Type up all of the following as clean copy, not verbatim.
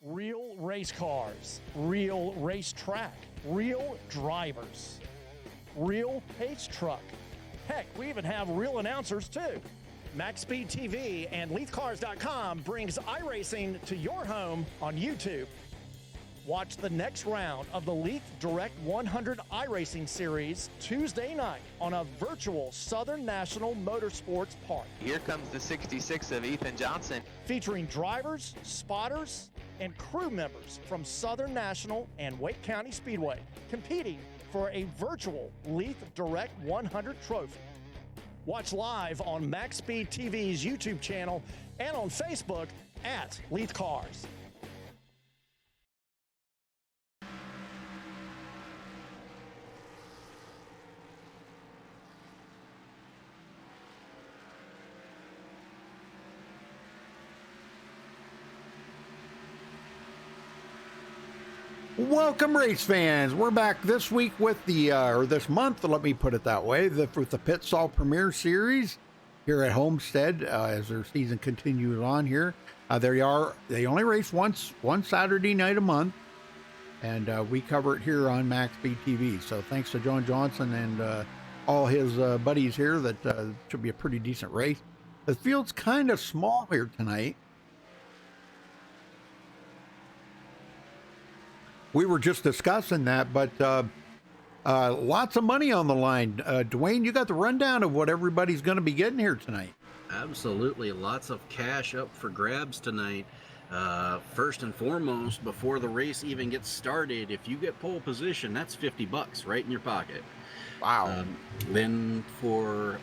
Real race cars, real racetrack, real drivers, real pace truck. Heck, we even have real announcers too. MaxSpeedTV and LeithCars.com brings iRacing to your home on YouTube. Watch the next round of the Leith Direct 100 iRacing Series Tuesday night on a virtual Southern National Motorsports Park. Here comes the 66 of Ethan Johnson. Featuring drivers, spotters, and crew members from Southern National and Wake County Speedway, competing for a virtual Leith Direct 100 trophy. Watch live on MaxSpeedTV's YouTube channel and on Facebook at Leith Cars. Welcome, race fans. We're back this week with the, or this month, let me put it that way, with the Pit Stall Premier Series here at Homestead as their season continues on here. They only race one Saturday night a month, and we cover it here on MaxSpeedTV. So thanks to John Johnson and all his buddies here. That should be a pretty decent race. The field's kind of small here tonight. We were just discussing that, but lots of money on the line. Dwayne, you got the rundown of what everybody's going to be getting here tonight. Absolutely. Lots of cash up for grabs tonight. First and foremost, before the race even gets started, if you get pole position, that's $50 right in your pocket. Wow. Then for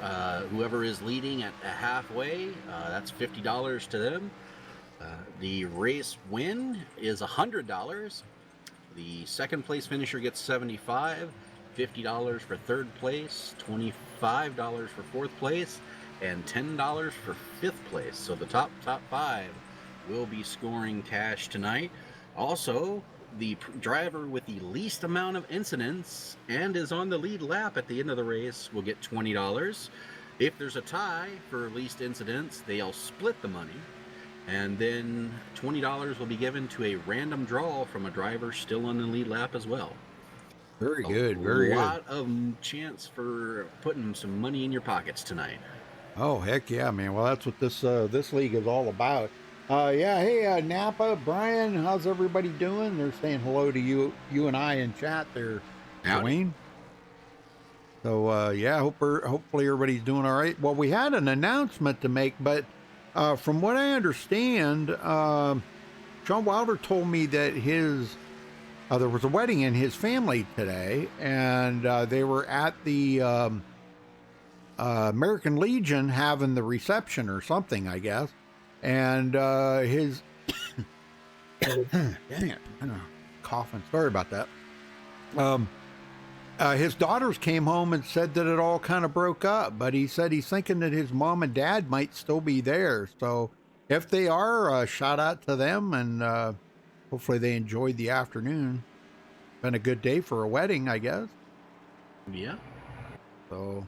whoever is leading at halfway, that's $50 to them. The race win is $100. The second place finisher gets $75, $50 for third place, $25 for fourth place, and $10 for fifth place. So the top five will be scoring cash tonight. Also, the driver with the least amount of incidents and is on the lead lap at the end of the race will get $20. If there's a tie for least incidents, they'll split the money. And then $20 will be given to a random draw from a driver still on the lead lap as well. Very good, very good. A lot of chance for putting some money in your pockets tonight. Oh, heck yeah, man. Well, that's what this league is all about. Yeah, hey, Napa, Brian, how's everybody doing? They're saying hello to you and I in chat there, Howdy. Dwayne. So, yeah, hopefully everybody's doing all right. Well, we had an announcement to make, but from what I understand, John Wilder told me that there was a wedding in his family today, and they were at the American Legion having the reception or something, I guess. And his dang it, I'm coughing. Sorry about that. His daughters came home and said that it all kind of broke up, but he said he's thinking that his mom and dad might still be there. So if they are, shout out to them, and hopefully they enjoyed the afternoon. Been a good day for a wedding, I guess. Yeah. So,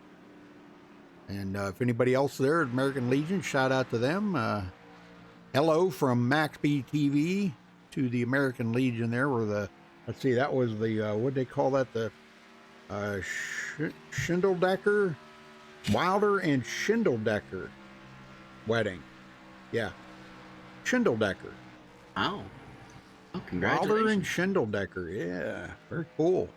and if anybody else there at American Legion, shout out to them. Hello from MaxSpeedTV to the American Legion there, where let's see, that was the, what'd they call that? The Schindeldecker, Wilder and Schindeldecker wedding. Yeah. Schindeldecker. Wow. Oh, congratulations. Wilder and Schindeldecker. Yeah. Very cool.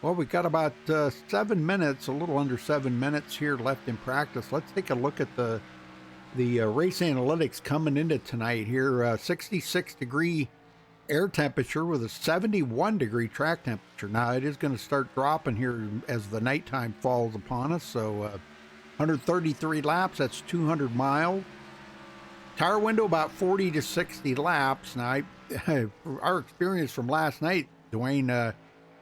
Well, we've got about 7 minutes, a little under 7 minutes here left in practice. Let's take a look at the race analytics coming into tonight here. 66 degree air temperature with a 71 degree track temperature. Now it is going to start dropping here as the nighttime falls upon us. So 133 laps, that's 200 miles. Tire window about 40 to 60 laps. Now our experience from last night, Dwayne,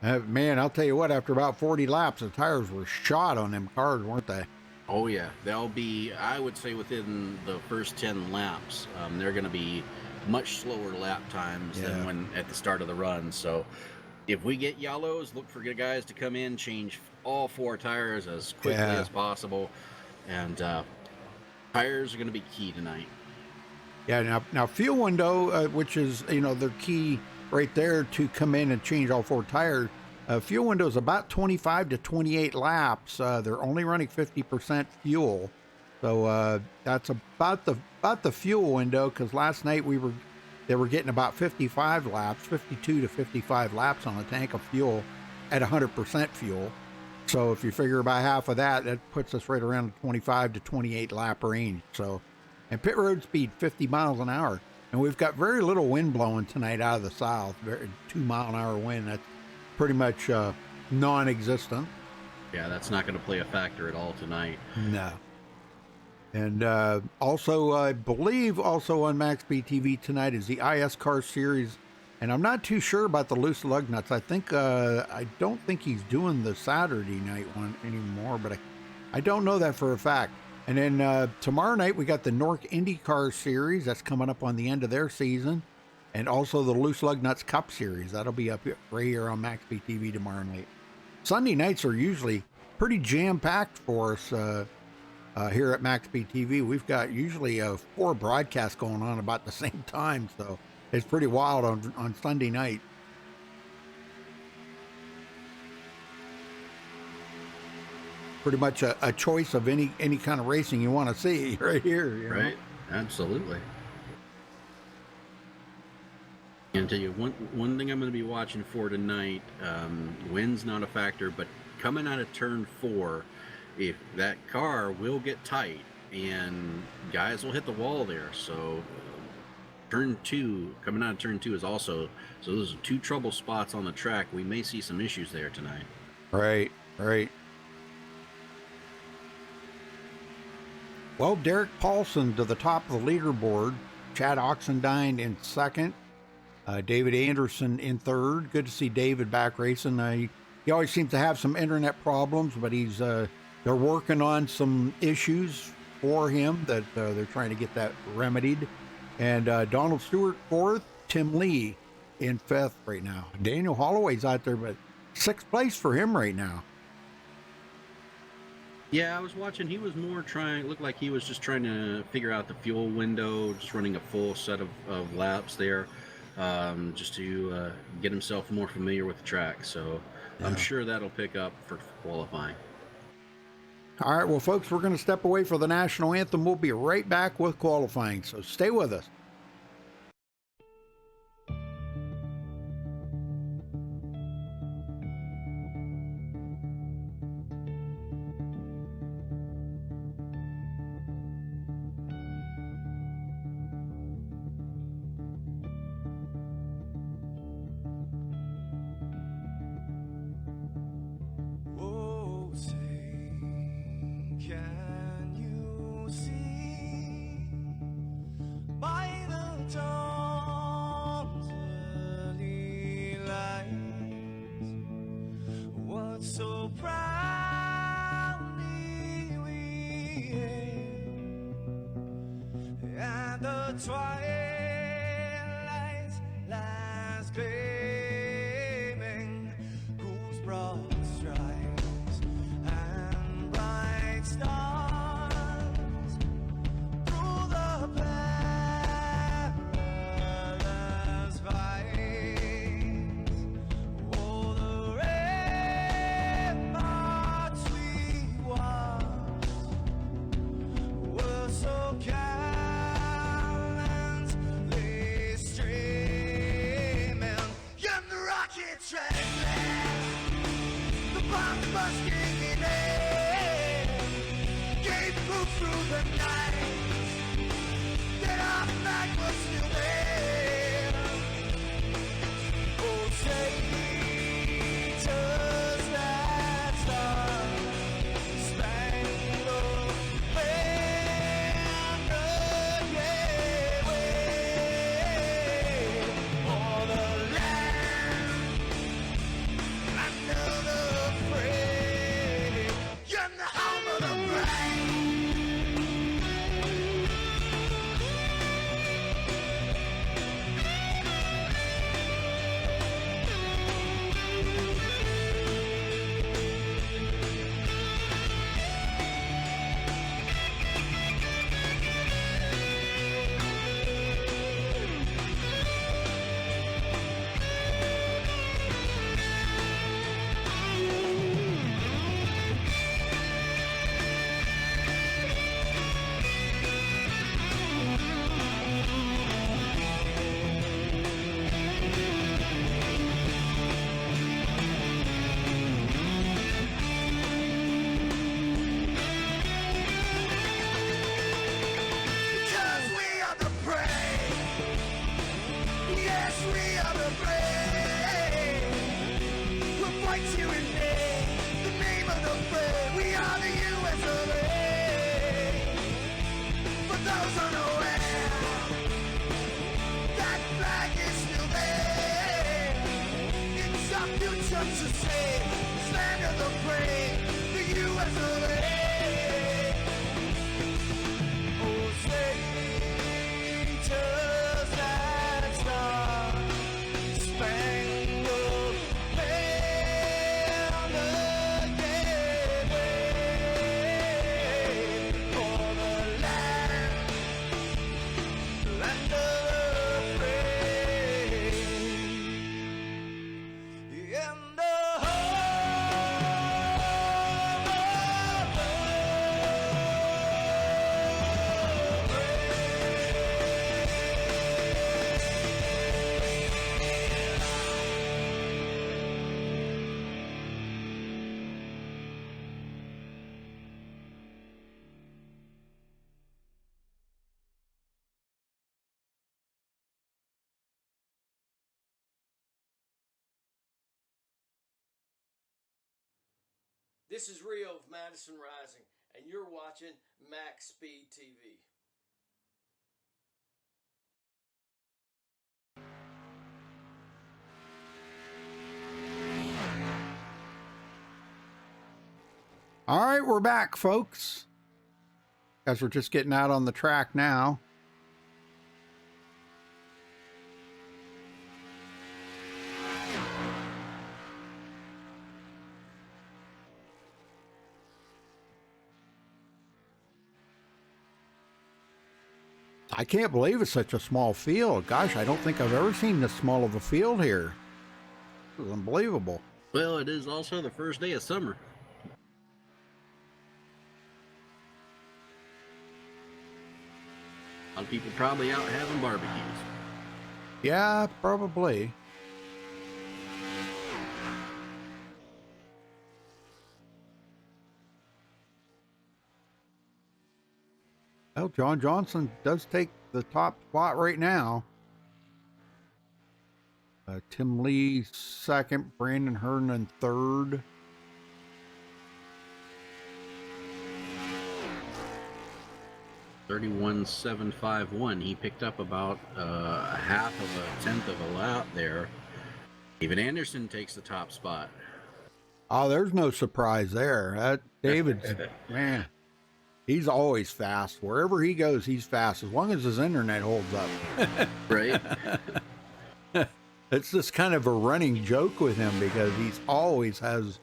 man, I'll tell you what, after about 40 laps, the tires were shot on them cars, weren't they? Oh, yeah. They'll be, I would say, within the first 10 laps, they're going to be much slower lap times than when at the start of the run. So if we get yellows, look for good guys to come in, change all 4 tires as quickly as possible. And tires are going to be key tonight. Yeah, now fuel window, which is, the key right there to come in and change all 4 tires. Fuel window is about 25 to 28 laps. They're only running 50% fuel. So that's about the fuel window, because last night they were getting about 55 laps, 52 to 55 laps on a tank of fuel at 100% fuel. So if you figure about half of that, that puts us right around the 25 to 28 lap range. So, and pit road speed 50 miles an hour. And we've got very little wind blowing tonight out of the south, 2 mile an hour wind. That's pretty much non-existent. Yeah, that's not going to play a factor at all tonight. No. And also, I believe also on MaxSpeedTV tonight is the IS Car Series. And I'm not too sure about the loose lug nuts. I don't think he's doing the Saturday night one anymore, but I don't know that for a fact. And then tomorrow night, we got the Nork IndyCar Series. That's coming up on the end of their season. And also the Loose Lug Nuts Cup Series. That'll be up right here on MaxSpeedTV tomorrow night. Sunday nights are usually pretty jam-packed for us here at MaxSpeedTV. We've got usually 4 broadcasts going on about the same time, so it's pretty wild on Sunday night. Pretty much a choice of any kind of racing you want to see right here. Right, absolutely. And tell you one thing I'm going to be watching for tonight. Wind's not a factor, but coming out of turn 4, if that car will get tight and guys will hit the wall there. So turn 2, coming out of turn 2 is also, so those are 2 trouble spots on the track. We may see some issues there tonight. Right. Well, Derek Paulson to the top of the leaderboard. Chad Oxendine in second. David Anderson in third. Good to see David back racing. He always seems to have some internet problems, but they're working on some issues for him that they're trying to get that remedied. And Donald Stewart fourth, Tim Lee in fifth right now. Daniel Holloway's out there, but 6th place for him right now. Yeah, I was watching. He was more looked like he was just trying to figure out the fuel window, just running a full set of laps there, just to get himself more familiar with the track. So I'm sure that'll pick up for qualifying. All right, well, folks, we're going to step away for the national anthem. We'll be right back with qualifying, so stay with us. So proudly we hailed at the twilight's last gleaming, whose broad stripes and bright stars through the perilous fight. Oh, the ramparts we watched were so gallantly streaming, and the rocket transplants, the bomb busting in air, gave proof through the night that our flag was still there. Oh, traitors that star-spangled banner, yeah, wave for the land under the free, and the home of the brave. Because we are the brave. Yes, we are the brave. We'll fight you in name, the name of the brave. We are the US of A. For those unaware, that flag is still there. It's our future to save, this land of the brave, the US of A. Oh, traitors that star-spangled banner, yeah, wave for the land of the free, and the This is Rio of Madison Rising, and you're watching MaxSpeedTV. All right, we're back, folks. Guys, we're just getting out on the track now. I can't believe it's such a small field. Gosh, I don't think I've ever seen this small of a field here. This is unbelievable. Well, it is also the first day of summer. A lot of people probably out having barbecues. Yeah, probably. Well, John Johnson does take the top spot right now. Tim Lee second, Brandon Herndon third. $31,751. He picked up about a half of a tenth of a lap there. David Anderson takes the top spot. Oh, there's no surprise there. David's, man, he's always fast. Wherever he goes, he's fast, as long as his internet holds up. Right? It's just kind of a running joke with him because he's always has,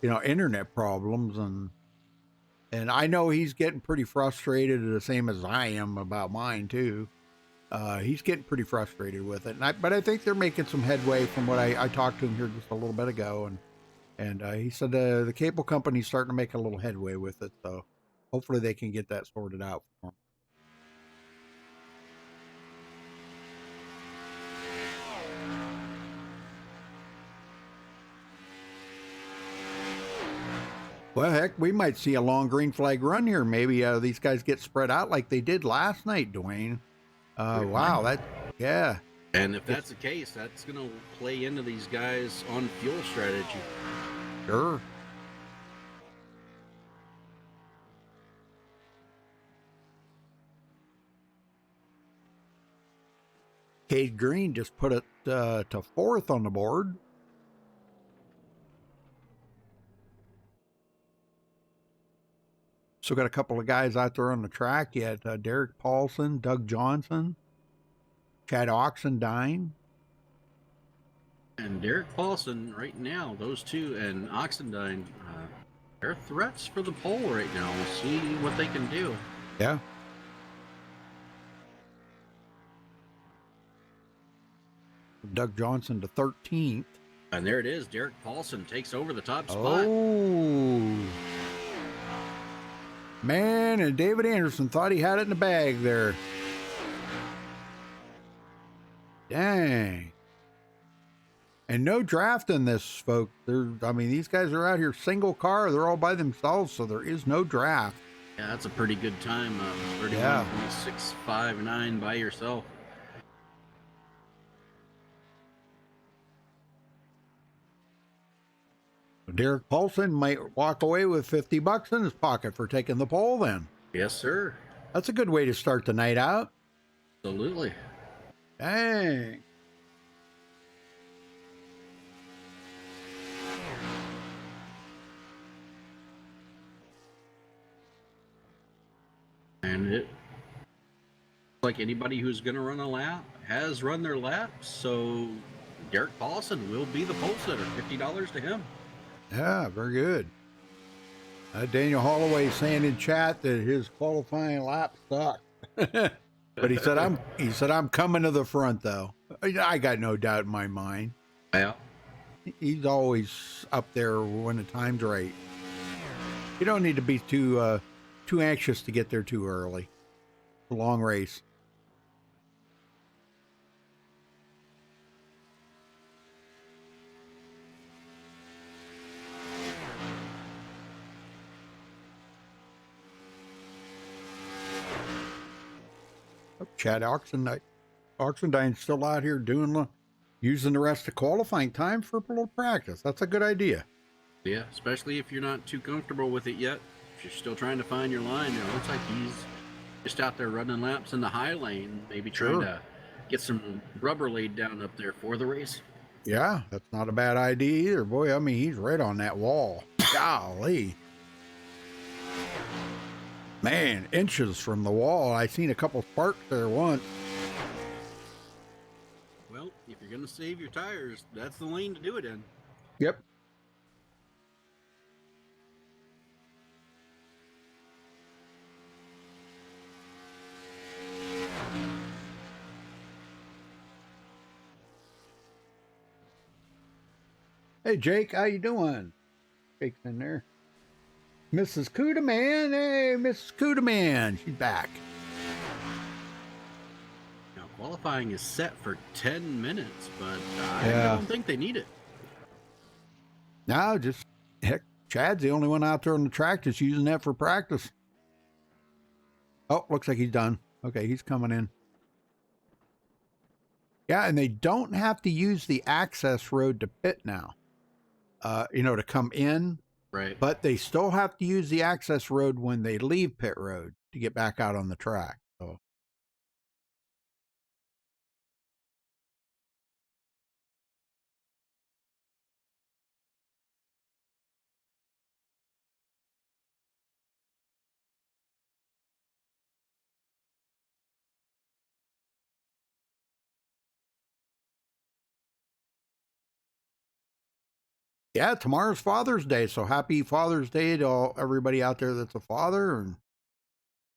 internet problems. And I know he's getting pretty frustrated, the same as I am about mine, too. He's getting pretty frustrated with it. But I think they're making some headway from what I talked to him here just a little bit ago. And he said the cable company's starting to make a little headway with it. So hopefully they can get that sorted out for him. Well, heck, we might see a long green flag run here. Maybe these guys get spread out like they did last night, Dwayne. Wow, yeah. And if that's the case, that's going to play into these guys on fuel strategy. Sure. Cade Green just put it to fourth on the board. So got a couple of guys out there on the track yet. Derek Paulson, Doug Johnson, Chad Oxendine. And Derek Paulson, right now, those two, and Oxendine, they're threats for the pole right now. We'll see what they can do. Yeah. Doug Johnson to 13th. And there it is. Derek Paulson takes over the top spot. Oh. Man, and David Anderson thought he had it in the bag there. Dang. And no draft in this, folks. These guys are out here single car. They're all by themselves, so there is no draft. Yeah, that's a pretty good time. 31.659 by yourself. Derek Paulson might walk away with $50 in his pocket for taking the pole then. Yes, sir. That's a good way to start the night out. Absolutely. Dang. And it, like anybody who's going to run a lap has run their lap, so Derek Paulson will be the pole sitter. $50 to him. Yeah, very good. Daniel Holloway saying in chat that his qualifying lap sucked. But he said I'm coming to the front though. I got no doubt in my mind. Yeah. He's always up there when the time's right. You don't need to be too anxious to get there too early. It's a long race. Chad Oxendine's still out here using the rest of qualifying time for a little practice. That's a good idea. Yeah, especially if you're not too comfortable with it yet. If you're still trying to find your line, it looks like he's just out there running laps in the high lane, maybe trying to get some rubber laid down up there for the race. Yeah, that's not a bad idea either. Boy, he's right on that wall. Golly. Man, inches from the wall. I seen a couple sparks there once. Well, if you're going to save your tires, that's the lane to do it in. Yep. Hey, Jake, how you doing? Jake's in there. Mrs. Coodaman. Hey, Mrs. Coodaman. She's back. Now, qualifying is set for 10 minutes, but I Yeah. don't think they need it. No, just, heck, Chad's the only one out there on the track that's using that for practice. Oh, looks like he's done. Okay, he's coming in. Yeah, and they don't have to use the access road to pit now, to come in. Right. But they still have to use the access road when they leave pit road to get back out on the track. So. Yeah, tomorrow's Father's Day, so happy Father's Day to everybody out there that's a father,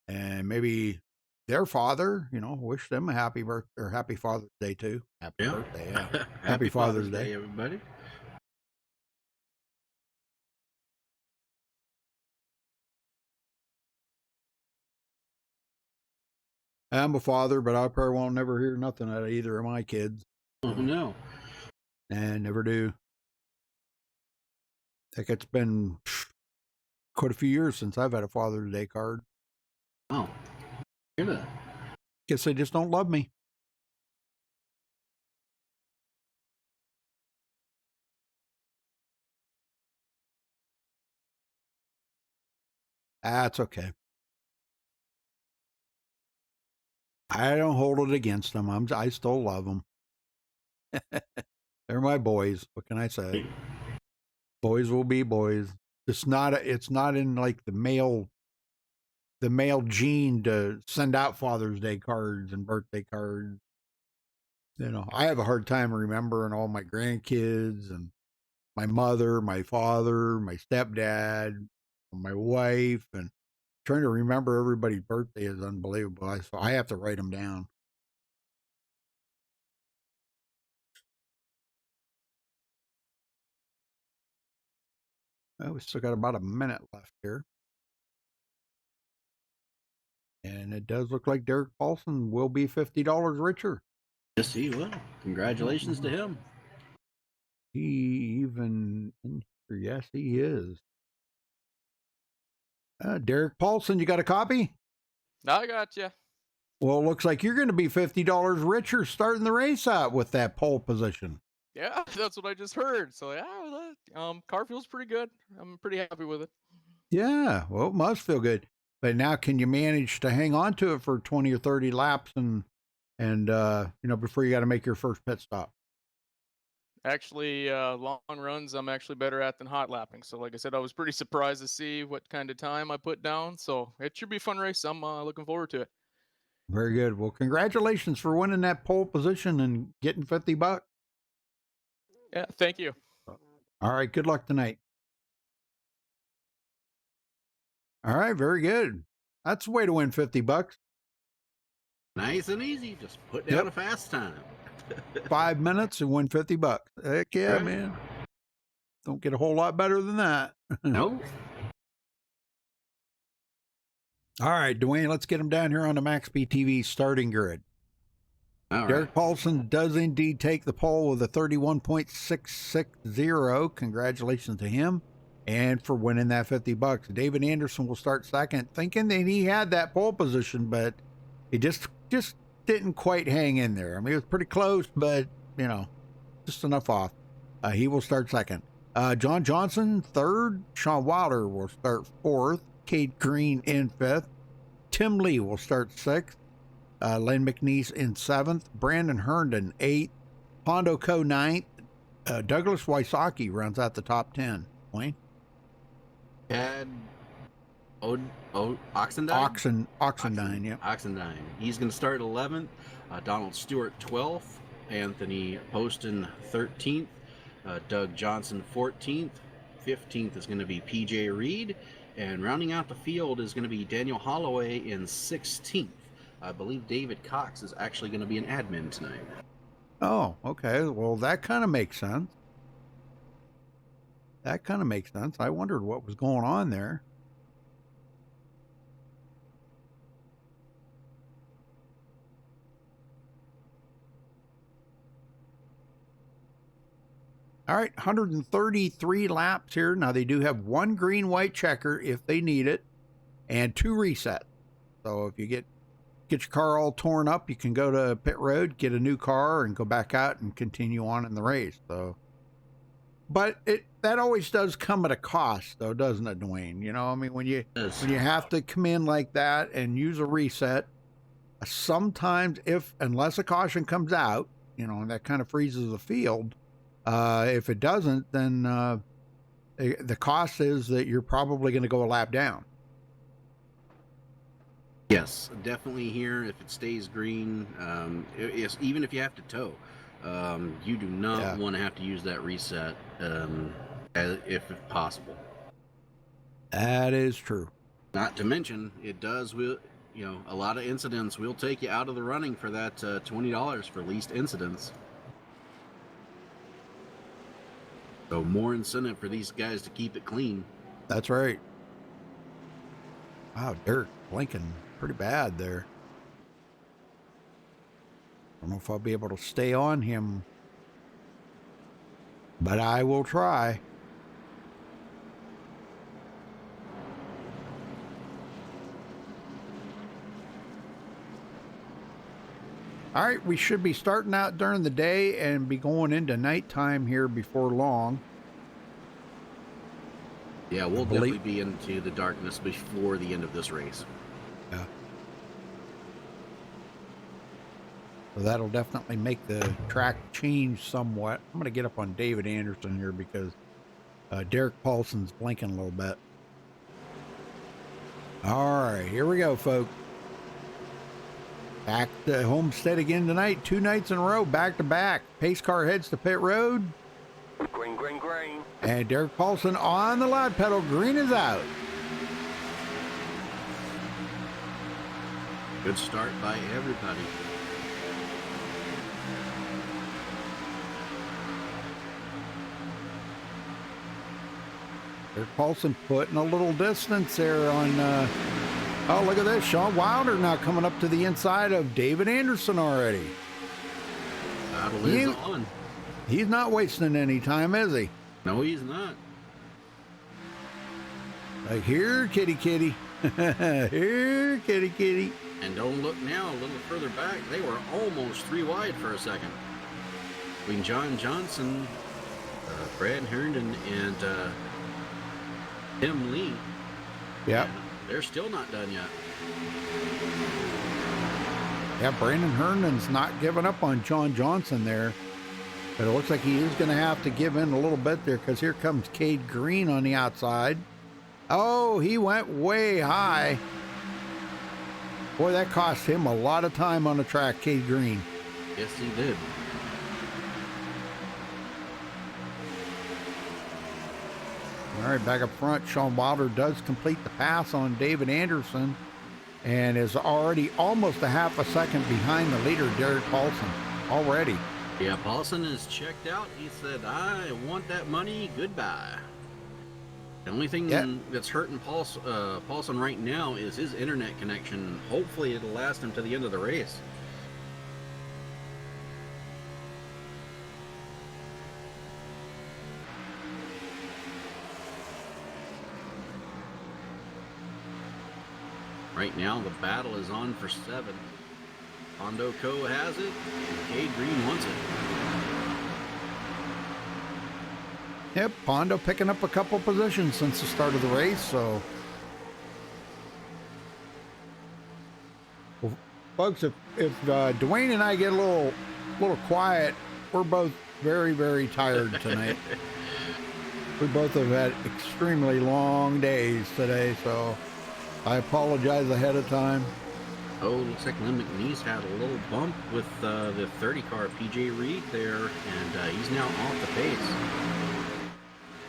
and maybe their father. Wish them a happy birthday or happy Father's Day too. Happy birthday, yeah. Happy Father's Day, everybody. I'm a father, but I probably won't never hear nothing out of either of my kids. Oh no, and never do. I think it's been quite a few years since I've had a Father's Day card. Oh, hear that? Guess they just don't love me. That's okay. I don't hold it against them. I still love them. They're my boys. What can I say? Boys will be boys. It's not in like the male gene to send out Father's Day cards and birthday cards. I have a hard time remembering all my grandkids and my mother, my father, my stepdad, my wife, and trying to remember everybody's birthday is unbelievable. So I have to write them down. Well, we still got about a minute left here. And it does look like Derek Paulson will be $50 richer. Yes, he will. Congratulations to him. He even, yes, he is. Derek Paulson, you got a copy? I got you. Well, it looks like you're going to be $50 richer starting the race out with that pole position. Yeah, that's what I just heard. So yeah, car feels pretty good. I'm pretty happy with it. Yeah, well, it must feel good. But now, can you manage to hang on to it for 20 or 30 laps and before you got to make your first pit stop? Actually, long runs I'm actually better at than hot lapping. So like I said, I was pretty surprised to see what kind of time I put down. So it should be a fun race. I'm looking forward to it. Very good. Well, congratulations for winning that pole position and getting $50. Yeah, thank you. All right, good luck tonight. All right, very good. That's the way to win $50. Nice and easy. Just put down a fast time. 5 minutes and win $50. Heck yeah, Right. man. Don't get a whole lot better than that. No. All right, Dwayne, let's get him down here on the MaxSpeedTV starting grid. All right. Derek Paulson does indeed take the pole with a 31.660. Congratulations to him and for winning that $50. David Anderson will start second, thinking that he had that pole position, but he just didn't quite hang in there. I mean, it was pretty close, but, just enough off. He will start second. John Johnson, third. Sean Wilder will start fourth. Cade Green in fifth. Tim Lee will start sixth. Len McNeese in seventh. Brandon Herndon, eighth. Hondo Co, ninth. Douglas Wysocki rounds out the top 10. Wayne? And Oxendine? Oxendine, yeah. Oxendine. He's going to start 11th. Donald Stewart, 12th. Anthony Poston, 13th. Doug Johnson, 14th. 15th is going to be PJ Reed. And rounding out the field is going to be Daniel Holloway in 16th. I believe David Cox is actually going to be an admin tonight. Oh, okay. Well, that kind of makes sense. That kind of makes sense. I wondered what was going on there. All right, 133 laps here. Now they do have one green-white checker if they need it, and 2 resets. So if you get your car all torn up, you can go to pit road, get a new car, and go back out and continue on in the race. So, but that always does come at a cost, though, doesn't it, Dwayne? You know, I mean, when you have to come in like that and use a reset, sometimes unless a caution comes out, you know, and that kind of freezes the field. If it doesn't, then the cost is that you're probably going to go a lap down. Yes, definitely here. If it stays green, even if you have to tow, you do not want to have to use that reset if possible. That is true. Not to mention, it does, a lot of incidents will take you out of the running for that $20 for least incidents. So more incentive for these guys to keep it clean. That's right. Wow, Derek blinking pretty bad there. I don't know if I'll be able to stay on him, but I will try. All right, we should be starting out during the day and be going into nighttime here before long. Yeah, we'll definitely be into the darkness before the end of this race. Yeah. So that'll definitely make the track change somewhat. I'm going to get up on David Anderson here because Derek Paulson's blinking a little bit. All right, here we go, folks. Back to Homestead again tonight. 2 nights in a row, back to back. Pace car heads to pit road. Green, green, green. And Derek Paulson on the loud pedal. Green is out. Good start by everybody. Derek Paulson putting a little distance there on... oh, look at this. Sean Wilder now coming up to the inside of David Anderson already. Battle is on. He's not wasting any time, is he? No, he's not. Like, here, kitty, kitty. Here, kitty, kitty. And don't look now, a little further back. They were almost 3 wide for a second. Between John Johnson, Brad Herndon, and Tim Lee. Yep. They're still not done yet. Yeah, Brandon Herndon's not giving up on John Johnson there. But it looks like he is going to have to give in a little bit there because here comes Cade Green on the outside. Oh, he went way high. Boy, that cost him a lot of time on the track, Cade Green. Yes, he did. All right, back up front, Sean Wilder does complete the pass on David Anderson and is already almost a half a second behind the leader, Derek Paulson, already. Yeah, Paulson is checked out. He said, I want that money, goodbye. The only thing that's hurting Paulson right now is his internet connection. Hopefully it'll last him to the end of the race. Right now, the battle is on for 7. Hondo Co has it, and Cade Green wants it. Yep, Hondo picking up a couple positions since the start of the race, so. Well, folks, if Dwayne and I get a little quiet, we're both very, very tired tonight. We both have had extremely long days today, so I apologize ahead of time. Oh, looks like Lynn McNeese had a little bump with the 30 car PJ Reed there, and he's now off the pace.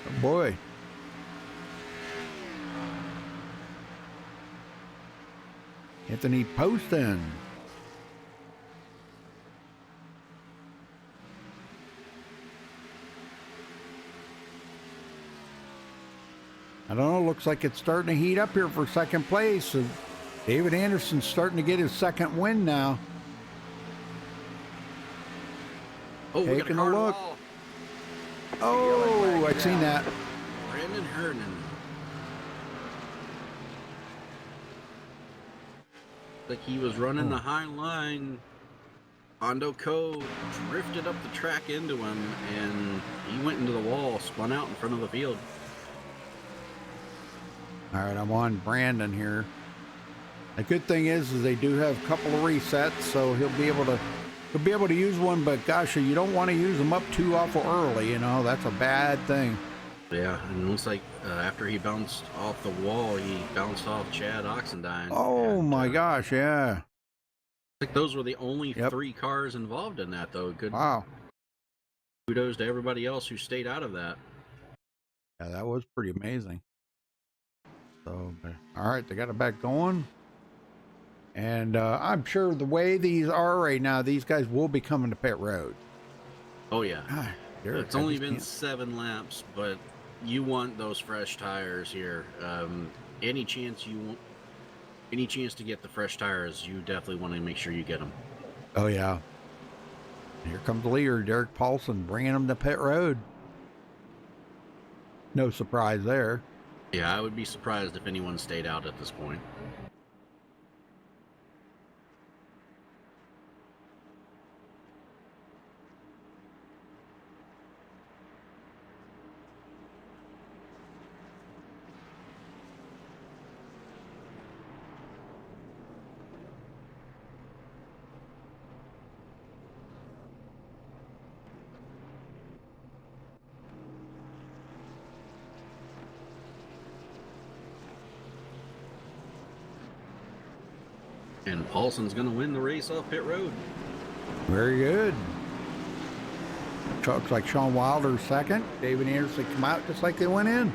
Oh boy. Anthony Poston. I don't know. Looks like it's starting to heat up here for second place. And David Anderson's starting to get his second win now. Oh, we got a Taking a car on the look. wall. Oh, I've seen that. Brandon Hernan. Like he was running the high line. Hondo Co drifted up the track into him, and he went into the wall, spun out in front of the field. All right, I'm on Brandon here. The good thing is they do have a couple of resets, so he'll be able to use one. But gosh, you don't want to use them up too awful early. You know, that's a bad thing. Yeah, and it looks like after he bounced off the wall, he bounced off Chad Oxendine. Oh my gosh, yeah. I think those were the only Yep. 3 cars involved in that, though. Good. Wow. Kudos to everybody else who stayed out of that. Yeah, that was pretty amazing. So, all right, they got it back going. And I'm sure the way these are right now, these guys will be coming to pit road. Oh, yeah. God, Derek, It's I only just been can't- 7 laps, but you want those fresh tires here. Any chance to get the fresh tires, you definitely want to make sure you get them. Oh, yeah. Here comes the leader, Derek Paulson, bringing him to pit road. No surprise there. Yeah, I would be surprised if anyone stayed out at this point. And Paulson's going to win the race off pit road. Very good. Looks like Sean Wilder's second. David Anderson come out just like they went in.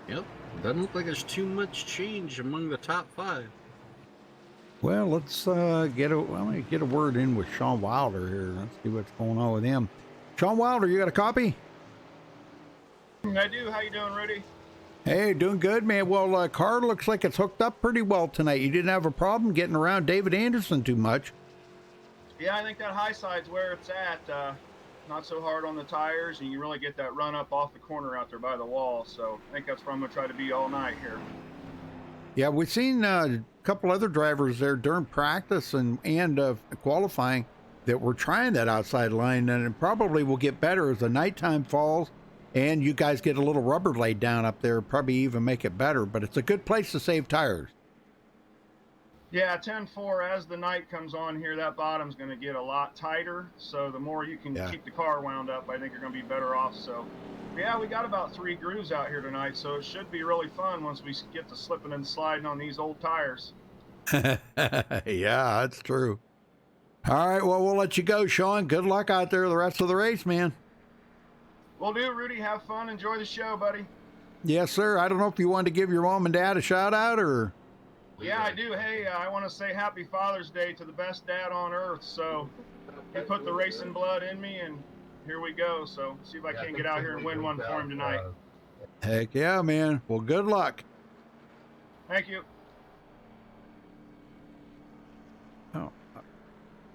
Yep. Doesn't look like there's too much change among the top 5. Well, let's get a word in with Sean Wilder here. Let's see what's going on with him. Sean Wilder, you got a copy? I do. How you doing, Rudy? Hey, doing good, man. Well, car looks like it's hooked up pretty well tonight. You didn't have a problem getting around David Anderson too much. Yeah, I think that high side's where it's at. Not so hard on the tires, and you really get that run up off the corner out there by the wall. So I think that's where I'm going to try to be all night here. Yeah, we've seen a couple other drivers there during practice and qualifying that were trying that outside line, and it probably will get better as the nighttime falls and you guys get a little rubber laid down up there, probably even make it better. But it's a good place to save tires. Yeah, 10-4, as the night comes on here, that bottom's going to get a lot tighter. So the more you can keep the car wound up, I think you're going to be better off. So, yeah, we got about 3 grooves out here tonight, so it should be really fun once we get to slipping and sliding on these old tires. Yeah, that's true. All right, well, we'll let you go, Sean. Good luck out there the rest of the race, man. Will do, Rudy. Have fun. Enjoy the show, buddy. Yes, sir. I don't know if you wanted to give your mom and dad a shout out or... Yeah, I do. Hey, I want to say Happy Father's Day to the best dad on earth. So he put the racing blood in me, and here we go. So see if I can't get out here and win one for him tonight. Heck yeah, man. Well, good luck. Thank you. Oh, I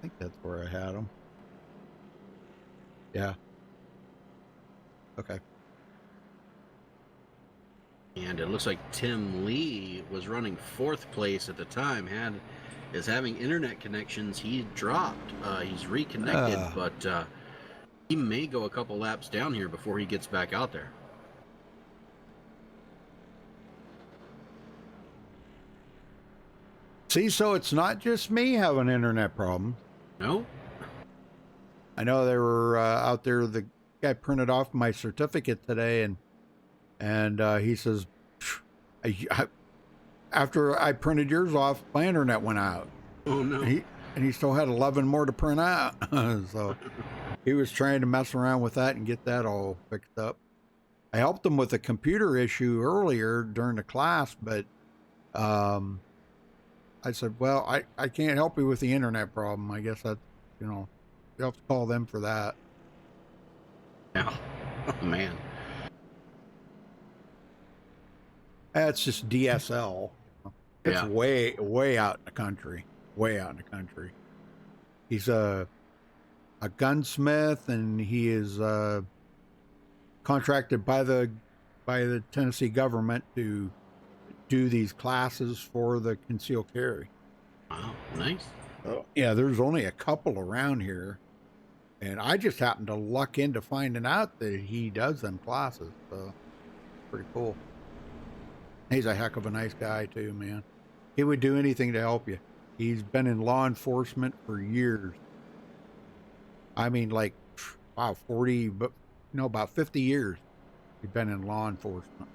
think that's where I had them. Yeah. Okay. And it looks like Tim Lee was running 4th place at the time. Is having internet connections. He dropped. He's reconnected, but he may go a couple laps down here before he gets back out there. See, so it's not just me having internet problems. No? I know they were out there. The guy printed off my certificate today, and he says, after I printed yours off, my internet went out. Oh no! And he still had 11 more to print out. So he was trying to mess around with that and get that all fixed up. I helped him with a computer issue earlier during the class, but I said, well, I can't help you with the internet problem. I guess that, you'll have to call them for that. Yeah. Oh, man. That's just DSL. It's Yeah. way out in the country. Way out in the country. He's a gunsmith, and he is contracted by the Tennessee government to do these classes for the concealed carry. Wow, nice. Oh, yeah, there's only a couple around here, and I just happened to luck into finding out that he does them classes. So pretty cool. He's a heck of a nice guy too, man. He would do anything to help you. He's been in law enforcement for years. I mean, like, wow, 40, but no, about 50 years. He's been in law enforcement.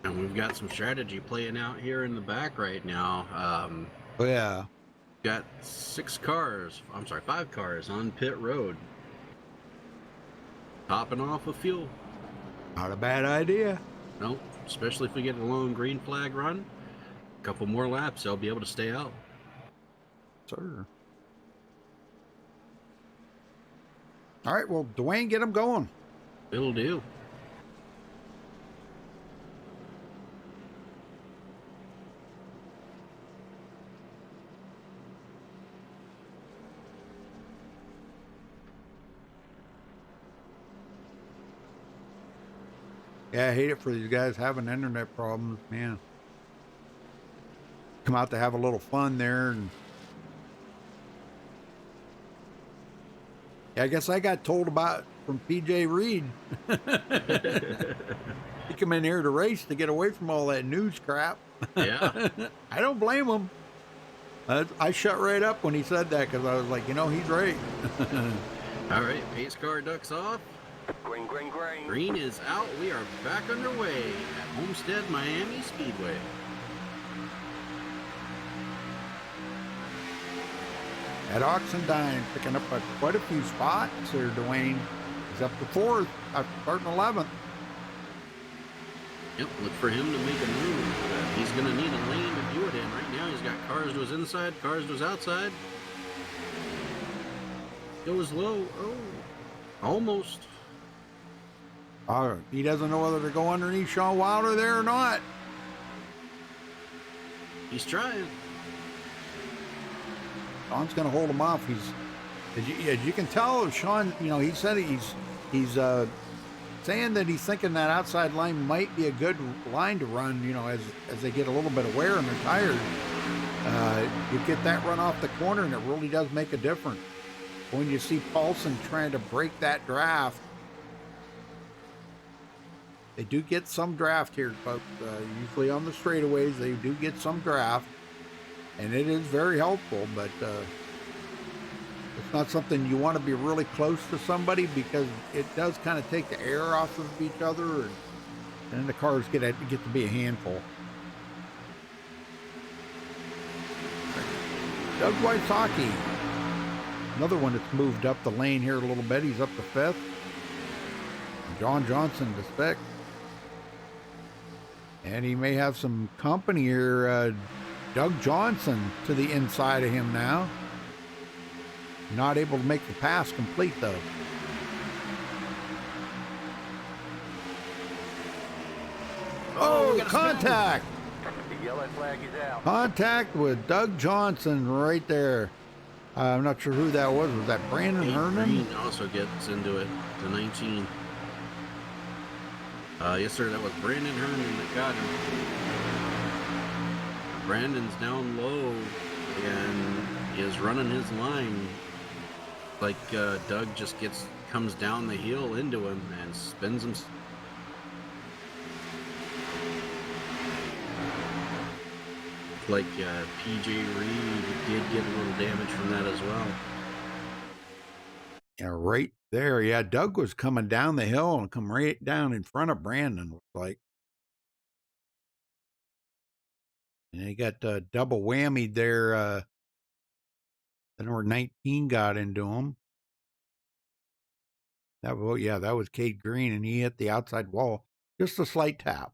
And we've got some strategy playing out here in the back right now. Oh, yeah. Got 5 cars on pit road. Topping off with fuel. Not a bad idea. Nope, especially if we get a long green flag run. A couple more laps, they'll be able to stay out. Sir. All right, well, Dwayne, get them going. It'll do. Yeah, I hate it for these guys having internet problems, man. Come out to have a little fun there, and yeah, I guess I got told about from PJ Reed. He come in here to race to get away from all that news crap. Yeah. I don't blame him. I shut right up when he said that, because I was like, you know, he's right. All right, pace car ducks off. Green, green, green. Green is out. We are back underway at Homestead Miami Speedway. At Oxendine, picking up quite a few spots there, Dwayne. He's up to 4th after starting 11th. Yep, look for him to make a move. He's going to need a lane to do it in. Right now, he's got cars to his inside, cars to his outside. Goes low. Oh, almost. He doesn't know whether to go underneath Sean Wilder there or not. He's trying. Sean's going to hold him off. As you can tell, Sean, you know, he said he's saying that he's thinking that outside line might be a good line to run, you know, as they get a little bit of wear on their tires. You get that run off the corner, and it really does make a difference. When you see Paulson trying to break that draft, they do get some draft here, folks. Usually on the straightaways, they do get some draft, and it is very helpful, but it's not something you want to be really close to somebody, because it does kind of take the air off of each other, and then the cars get to be a handful. Doug Wysocki, another one that's moved up the lane here a little bit. He's up to 5th. John Johnson to 6th. And he may have some company here. Doug Johnson to the inside of him now. Not able to make the pass complete, though. Oh, contact! The yellow flag is out. Contact with Doug Johnson right there. I'm not sure who that was. Was that Brandon Herman? Green also gets into it to 19. Yes, sir, that was Brandon Herman that got him. Brandon's down low and is running his line. Like Doug just comes down the hill into him and spins him. Like PJ Reed did get a little damage from that as well. Yeah, right there. Yeah, Doug was coming down the hill and come right down in front of Brandon, looks like. And he got double whammied there. The number 19 got into him. That was Cade Green, and he hit the outside wall. Just a slight tap.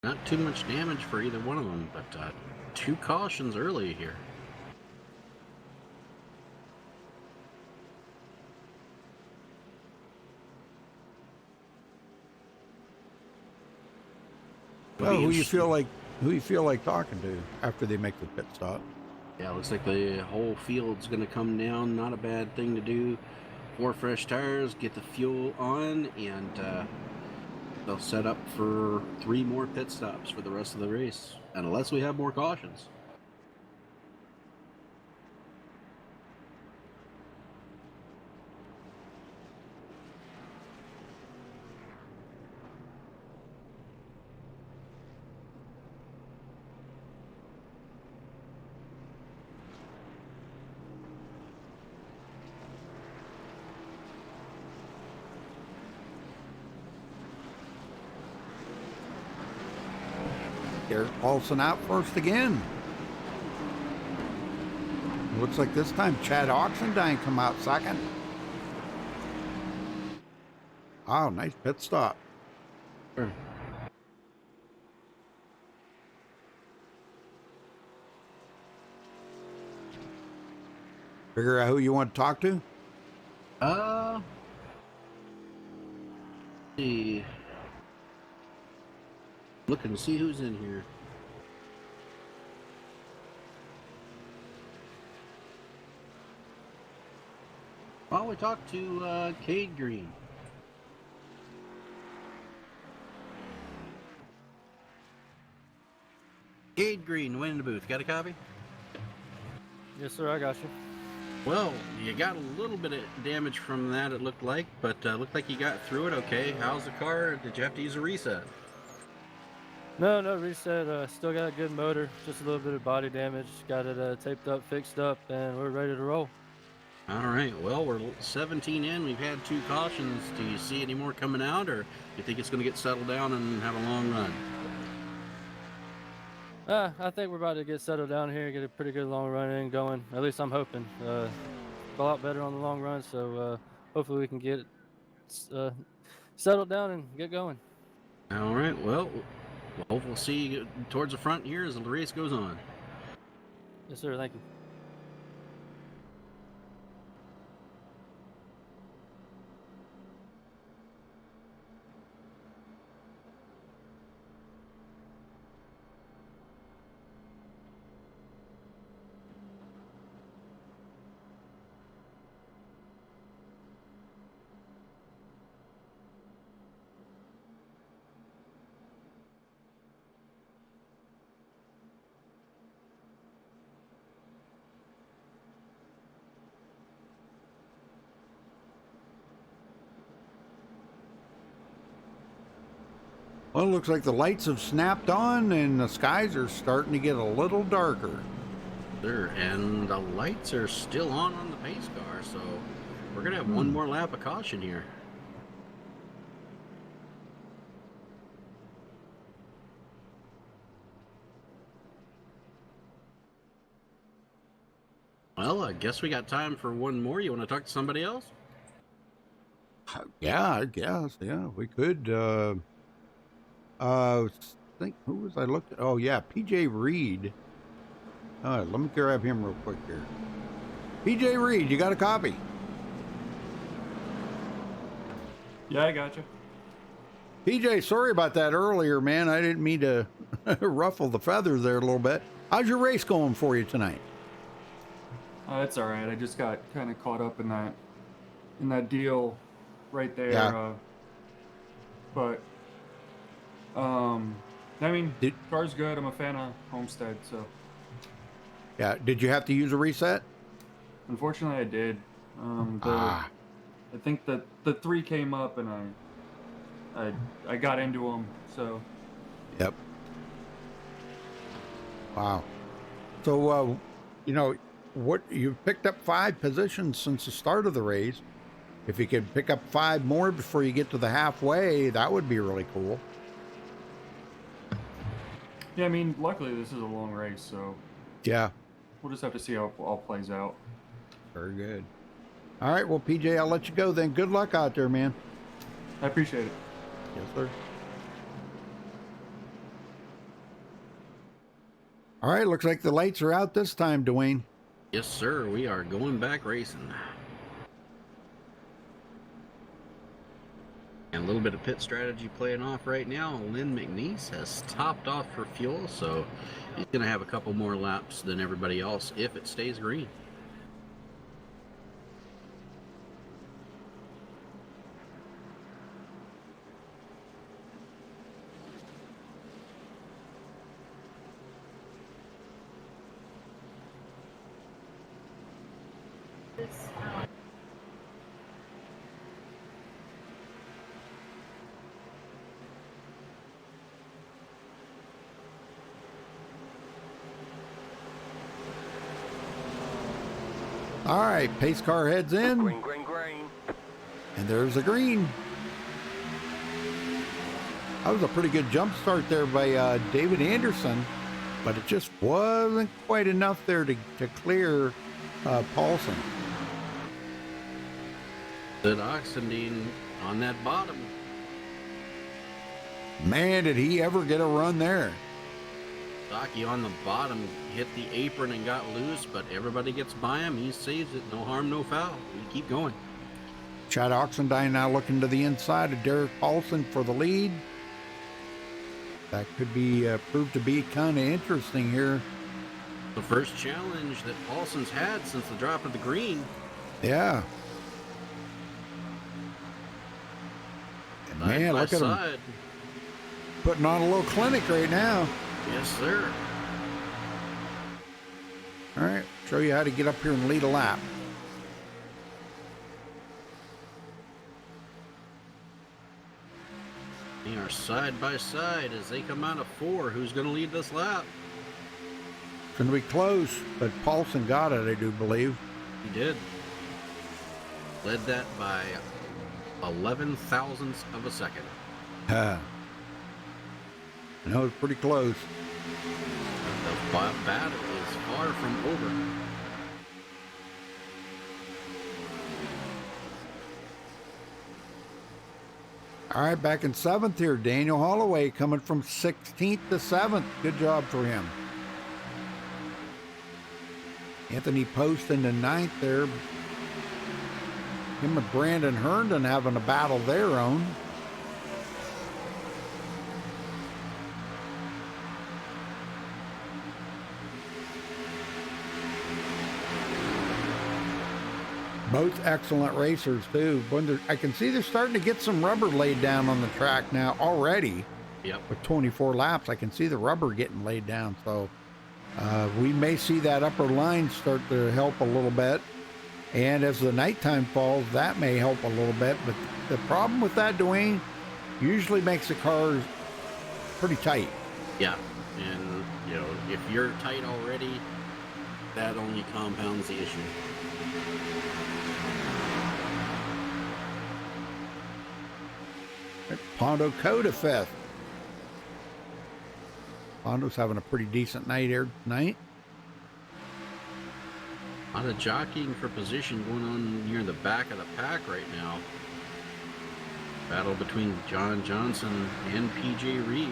Not too much damage for either one of them, but 2 cautions early here. Oh, who you feel like talking to after they make the pit stop? Yeah, looks like the whole field's going to come down. Not a bad thing to do. 4 fresh tires, get the fuel on, and they'll set up for 3 more pit stops for the rest of the race, unless we have more cautions. Garrett Paulson out first again. Looks like this time Chad Oxendine come out second. Oh, nice pit stop. Sure. Figure out who you want to talk to? Let's see. Looking to see who's in here. Well, we talked to Cade Green. Cade Green, win in the booth. Got a copy? Yes, sir. I got you. Well, you got a little bit of damage from that, it looked like, but looked like you got through it okay. How's the car? Did you have to use a reset? No reset. Still got a good motor. Just a little bit of body damage. Got it taped up, fixed up, and we're ready to roll. All right. Well, we're 17 in. We've had 2 cautions. Do you see any more coming out, or do you think it's going to get settled down and have a long run? I think we're about to get settled down here and get a pretty good long run in going. At least I'm hoping. A lot better on the long run, so hopefully we can get settled down and get going. All right. Well, we'll see you towards the front here as the race goes on. Yes, sir. Thank you. Well, it looks like the lights have snapped on and the skies are starting to get a little darker. Sure, and the lights are still on the pace car, so we're going to have one more lap of caution here. Well, I guess we got time for one more. You want to talk to somebody else? Yeah, I guess. Yeah, we could. Think who was I looked at? Oh yeah, PJ Reed. Let me grab him real quick here. PJ Reed, you got a copy? Yeah, I got you. PJ, sorry about that earlier, man. I didn't mean to ruffle the feathers there a little bit. How's your race going for you tonight? It's all right. I just got kind of caught up in that deal right there. Yeah. But I mean, car's good. I'm a fan of Homestead, so. Yeah. Did you have to use a reset? Unfortunately, I did. I think that the 3 came up and I got into them. So. Yep. Wow. So what you've picked up 5 positions since the start of the race. If you could pick up 5 more before you get to the halfway, that would be really cool. Yeah, I mean, luckily this is a long race, so. Yeah. We'll just have to see how it all plays out. Very good. All right, well, PJ, I'll let you go then. Good luck out there, man. I appreciate it. Yes, sir. All right, looks like the lights are out this time, Dwayne. Yes, sir. We are going back racing. And a little bit of pit strategy playing off right now. Lynn McNeese has topped off for fuel, so he's going to have a couple more laps than everybody else if it stays green. All right, pace car heads in. Green, green, green. And there's a green. That was a pretty good jump start there by David Anderson, but it just wasn't quite enough there to clear Paulson. Sid Oxendine on that bottom. Man, did he ever get a run there. Saki on the bottom hit the apron and got loose, but everybody gets by him. He saves it. No harm, no foul. We keep going. Chad Oxendine now looking to the inside of Derek Paulson for the lead. That could be proved to be kind of interesting here. The first challenge that Paulson's had since the drop of the green. Yeah. And man, look at him putting on a little clinic right now. Yes, sir. All right, show you how to get up here and lead a lap. They are side by side as they come out of 4. Who's going to lead this lap? It's going to be close, but Paulson got it, I do believe. He did. Led that by 11 thousandths of a second. No, it's pretty close. The battle is far from over. All right, back in 7th here, Daniel Holloway coming from 16th to 7th. Good job for him. Anthony Post in the 9th there. Him and Brandon Herndon having a battle of their own. Both excellent racers, too. I can see they're starting to get some rubber laid down on the track now already. Yep. With 24 laps, I can see the rubber getting laid down. So we may see that upper line start to help a little bit. And as the nighttime falls, that may help a little bit. But the problem with that, Dwayne, usually makes the cars pretty tight. Yeah. And, you know, if you're tight already, that only compounds the issue. Pondo Coda 5th. Pondo's having a pretty decent night here tonight. A lot of jockeying for position going on near the back of the pack right now. Battle between John Johnson and PJ Reed.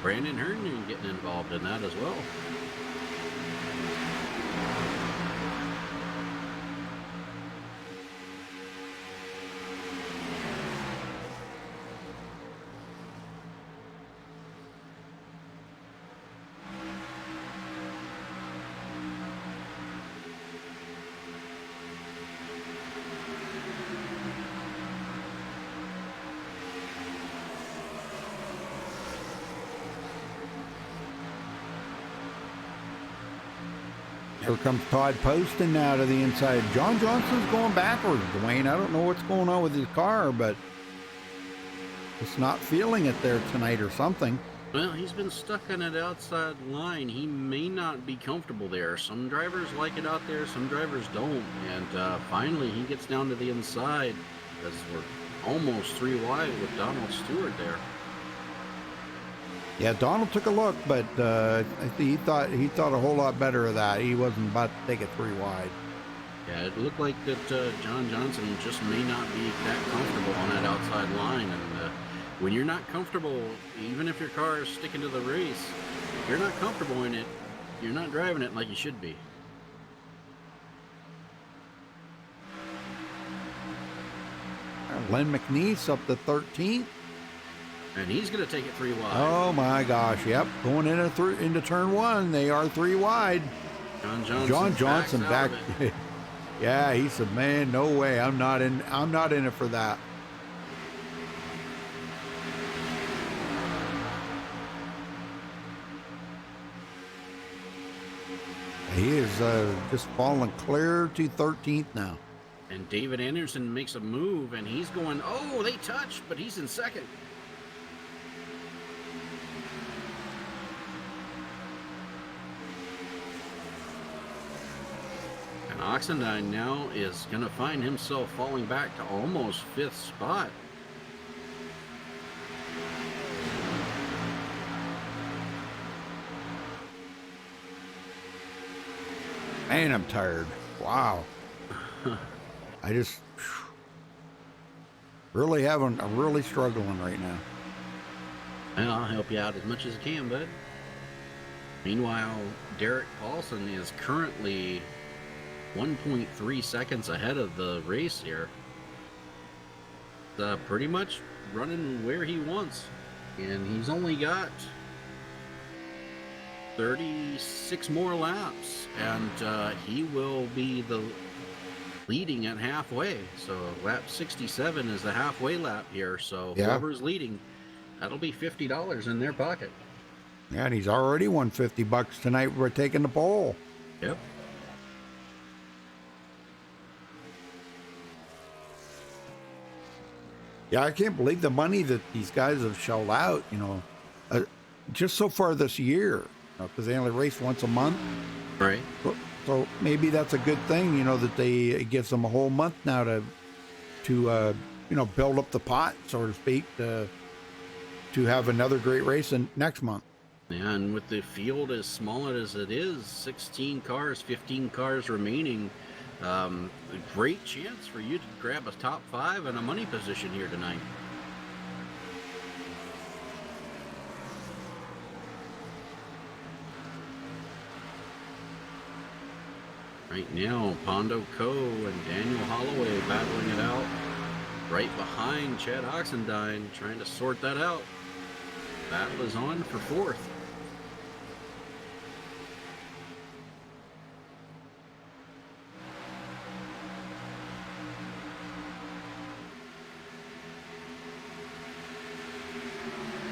Brandon Herndon getting involved in that as well. Here comes Todd Poston now to the inside. John Johnson's going backwards, Dwayne. I don't know what's going on with his car, but it's not feeling it there tonight or something. Well, he's been stuck on that outside line. He may not be comfortable there. Some drivers like it out there, some drivers don't. And finally, he gets down to the inside as we're almost 3 wide with Donald Stewart there. Yeah, Donald took a look, but he thought a whole lot better of that. He wasn't about to take it 3 wide. Yeah, it looked like that John Johnson just may not be that comfortable on that outside line. And when you're not comfortable, even if your car is sticking to the race, if you're not comfortable in it, you're not driving it like you should be. Len McNeese up to 13th. And he's going to take it 3 wide. Oh my gosh, yep. Going into turn 1, they are 3 wide. John Johnson back. Yeah, he said, man, no way. I'm not in it for that. He is just falling clear to 13th now. And David Anderson makes a move, and he's going, oh, they touched, but he's in second. And Oxendine now is going to find himself falling back to almost 5th spot. Man, I'm tired. Wow. I just I'm really struggling right now. And I'll help you out as much as I can, bud. Meanwhile, Derek Paulson is currently 1.3 seconds ahead of the race here. Pretty much running where he wants. And he's only got 36 more laps. And he will be the leading at halfway. So lap 67 is the halfway lap here. So whoever's leading, that'll be $50 in their pocket. Yeah, and he's already won $50 tonight. We're taking the pole. Yep. Yeah, I can't believe the money that these guys have shelled out, just so far this year, because they only race once a month. Right. So maybe that's a good thing, that it gives them a whole month now to build up the pot, so to speak, to have another great race next month. Yeah, and with the field as small as it is, 16 cars, 15 cars remaining, a great chance for you to grab a top 5 and a money position here tonight. Right now, Pondo Co. and Daniel Holloway battling it out. Right behind Chad Oxendine, trying to sort that out. Battle is on for 4th.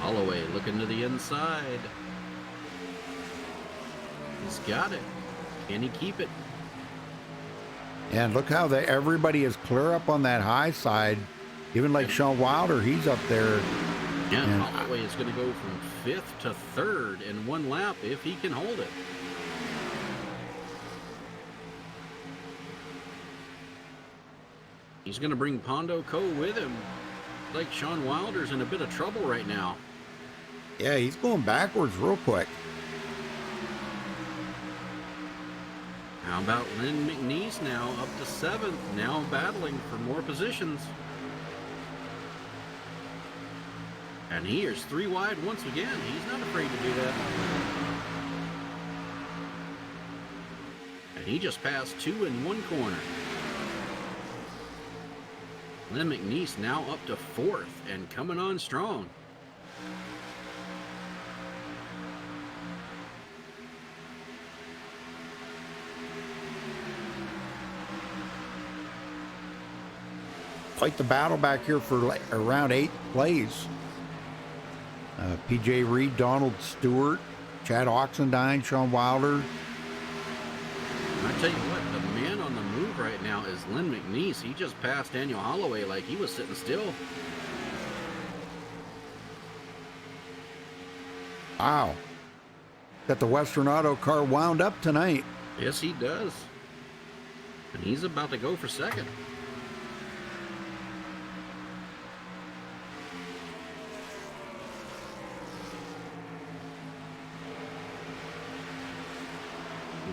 Holloway looking to the inside. He's got it. Can he keep it? And look how everybody is clear up on that high side. Even like Sean Wilder, he's up there. Yeah, and Holloway is going to go from 5th to 3rd in 1 lap if he can hold it. He's going to bring Pondo Co. with him. Like Sean Wilder's in a bit of trouble right now. Yeah, he's going backwards real quick. How about Len McNeese now up to 7th, now battling for more positions. And he is 3 wide once again. He's not afraid to do that. And he just passed 2 in 1 corner. Len McNeese now up to 4th and coming on strong. Quite the battle back here for around 8th place. PJ Reed, Donald Stewart, Chad Oxendine, Sean Wilder. I tell you what, the man on the move right now is Len McNeese. He just passed Daniel Holloway like he was sitting still. Wow. Got the Western Auto car wound up tonight. Yes, he does. And he's about to go for 2nd.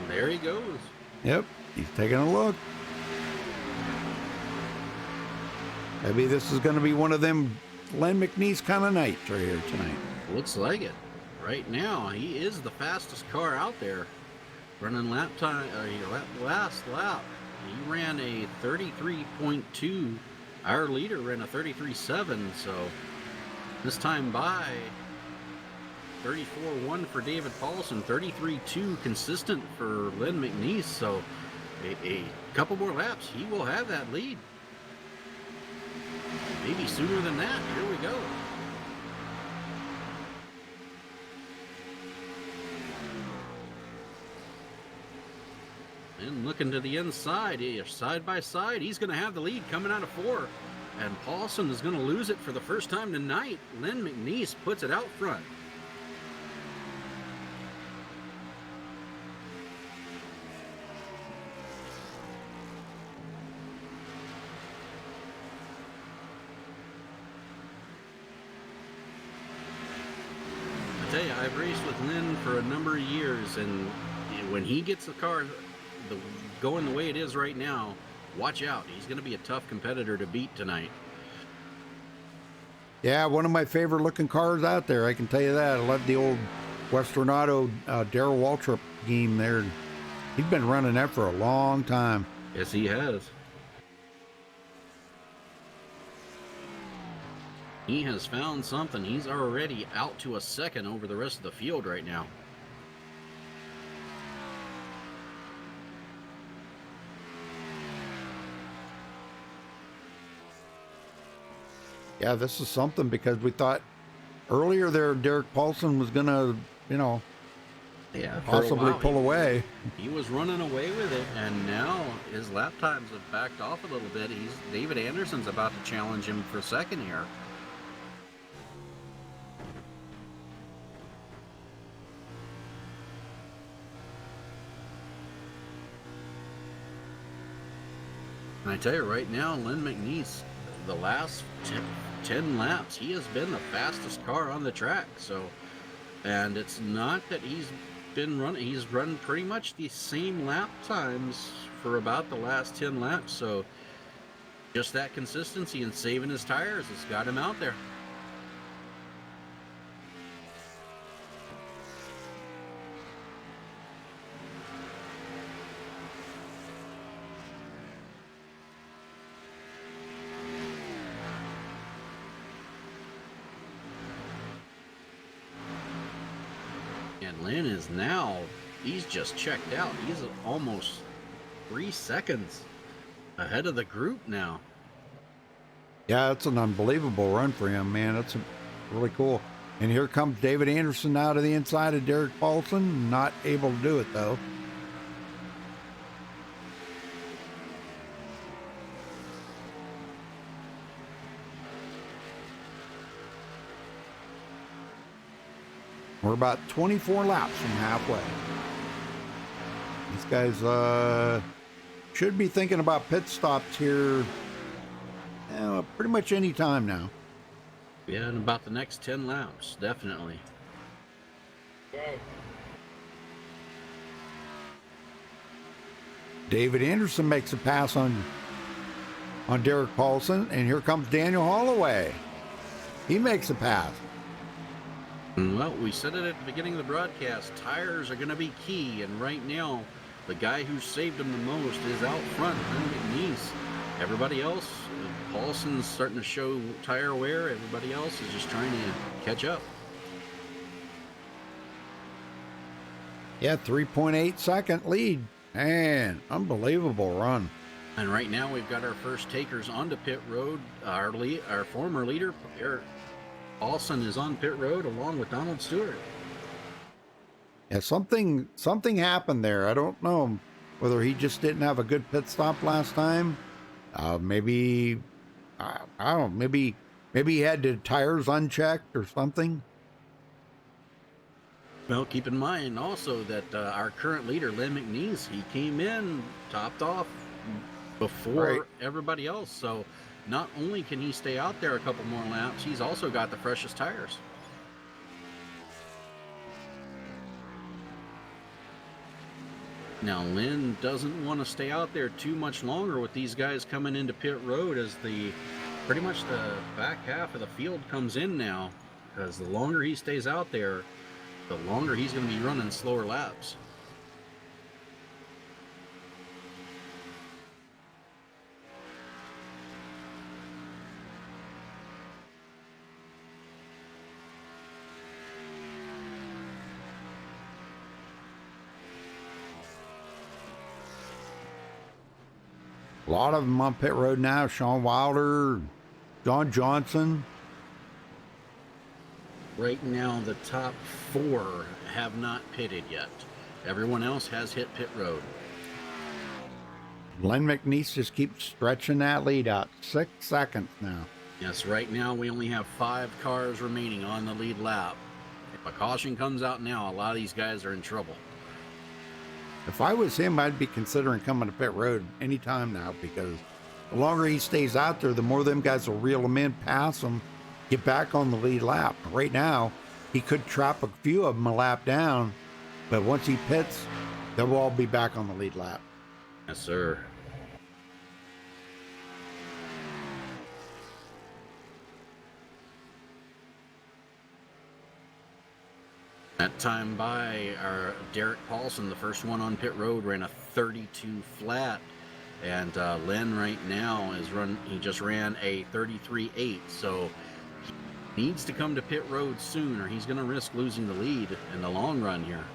There he goes. Yep, he's taking a look. Maybe this is going to be one of them Len McNeese kind of nights right here tonight. Looks like it. Right now, he is the fastest car out there. Running lap time, last lap. He ran a 33.2 Our leader ran a 33.7, so this time by 34.1 for David Paulson, 33.2 consistent for Lynn McNeese. So a couple more laps, he will have that lead. Maybe sooner than that. Here we go. And looking to the inside, side by side, he's going to have the lead coming out of 4. And Paulson is going to lose it for the first time tonight. Lynn McNeese puts it out front. I tell you, I've raced with Lynn for a number of years, and when he gets the car going the way it is right now, watch out. He's going to be a tough competitor to beat tonight. Yeah, one of my favorite looking cars out there, I can tell you that. I love the old Western Auto Darrell Waltrip game there. He's been running that for a long time. Yes, he has. He has found something. He's already out to a second over the rest of the field right now. Yeah, this is something because we thought earlier there Derek Paulson was going to, possibly pull away. He was running away with it, and now his lap times have backed off a little bit. David Anderson's about to challenge him for second here. And I tell you right now, Lynn McNeese, the last 10 laps, he has been the fastest car on the track. So, and it's not that he's run pretty much the same lap times for about the last 10 laps. So just that consistency and saving his tires has got him out there. Lynn is now, he's just checked out. He's almost 3 seconds ahead of the group now. Yeah, it's an unbelievable run for him, man. That's really cool. And here comes David Anderson out of the inside of Derek Paulson. Not able to do it, though. We're about 24 laps from halfway. These guys should be thinking about pit stops here pretty much any time now. Yeah, in about the next 10 laps, definitely. David Anderson makes a pass on Derek Paulson, and here comes Daniel Holloway. He makes a pass. Well, we said it at the beginning of the broadcast. Tires are going to be key, and right now, the guy who saved them the most is out front, Lynn McNeese. Everybody else, Paulson's starting to show tire wear. Everybody else is just trying to catch up. Yeah, 3.8 second lead. Man, unbelievable run. And right now, we've got our first takers onto pit road. Our former leader, Eric Paulson, is on pit road along with Donald Stewart. Yeah, something happened there. I don't know whether he just didn't have a good pit stop last time. Maybe I don't know. Maybe he had the tires unchecked or something. Well, keep in mind also that our current leader, Lynn McNeese, he came in topped off before everybody else. So not only can he stay out there a couple more laps, he's also got the freshest tires. Now, Lynn doesn't want to stay out there too much longer with these guys coming into pit road as pretty much the back half of the field comes in now, because the longer he stays out there, the longer he's going to be running slower laps. A lot of them on pit road now. Sean Wilder, John Johnson. Right now, the top 4 have not pitted yet. Everyone else has hit pit road. Len McNeese just keeps stretching that lead out. 6 seconds now. Yes, right now we only have 5 cars remaining on the lead lap. If a caution comes out now, a lot of these guys are in trouble. If I was him, I'd be considering coming to pit road anytime now, because the longer he stays out there, the more them guys will reel him in, pass him, get back on the lead lap. Right now, he could trap a few of them a lap down, but once he pits, they'll all be back on the lead lap. Yes, sir. That time by our Derek Paulson, the first one on pit road, ran a 32 flat, and Len right now he just ran a 33.8, so he needs to come to pit road soon, or he's going to risk losing the lead in the long run here.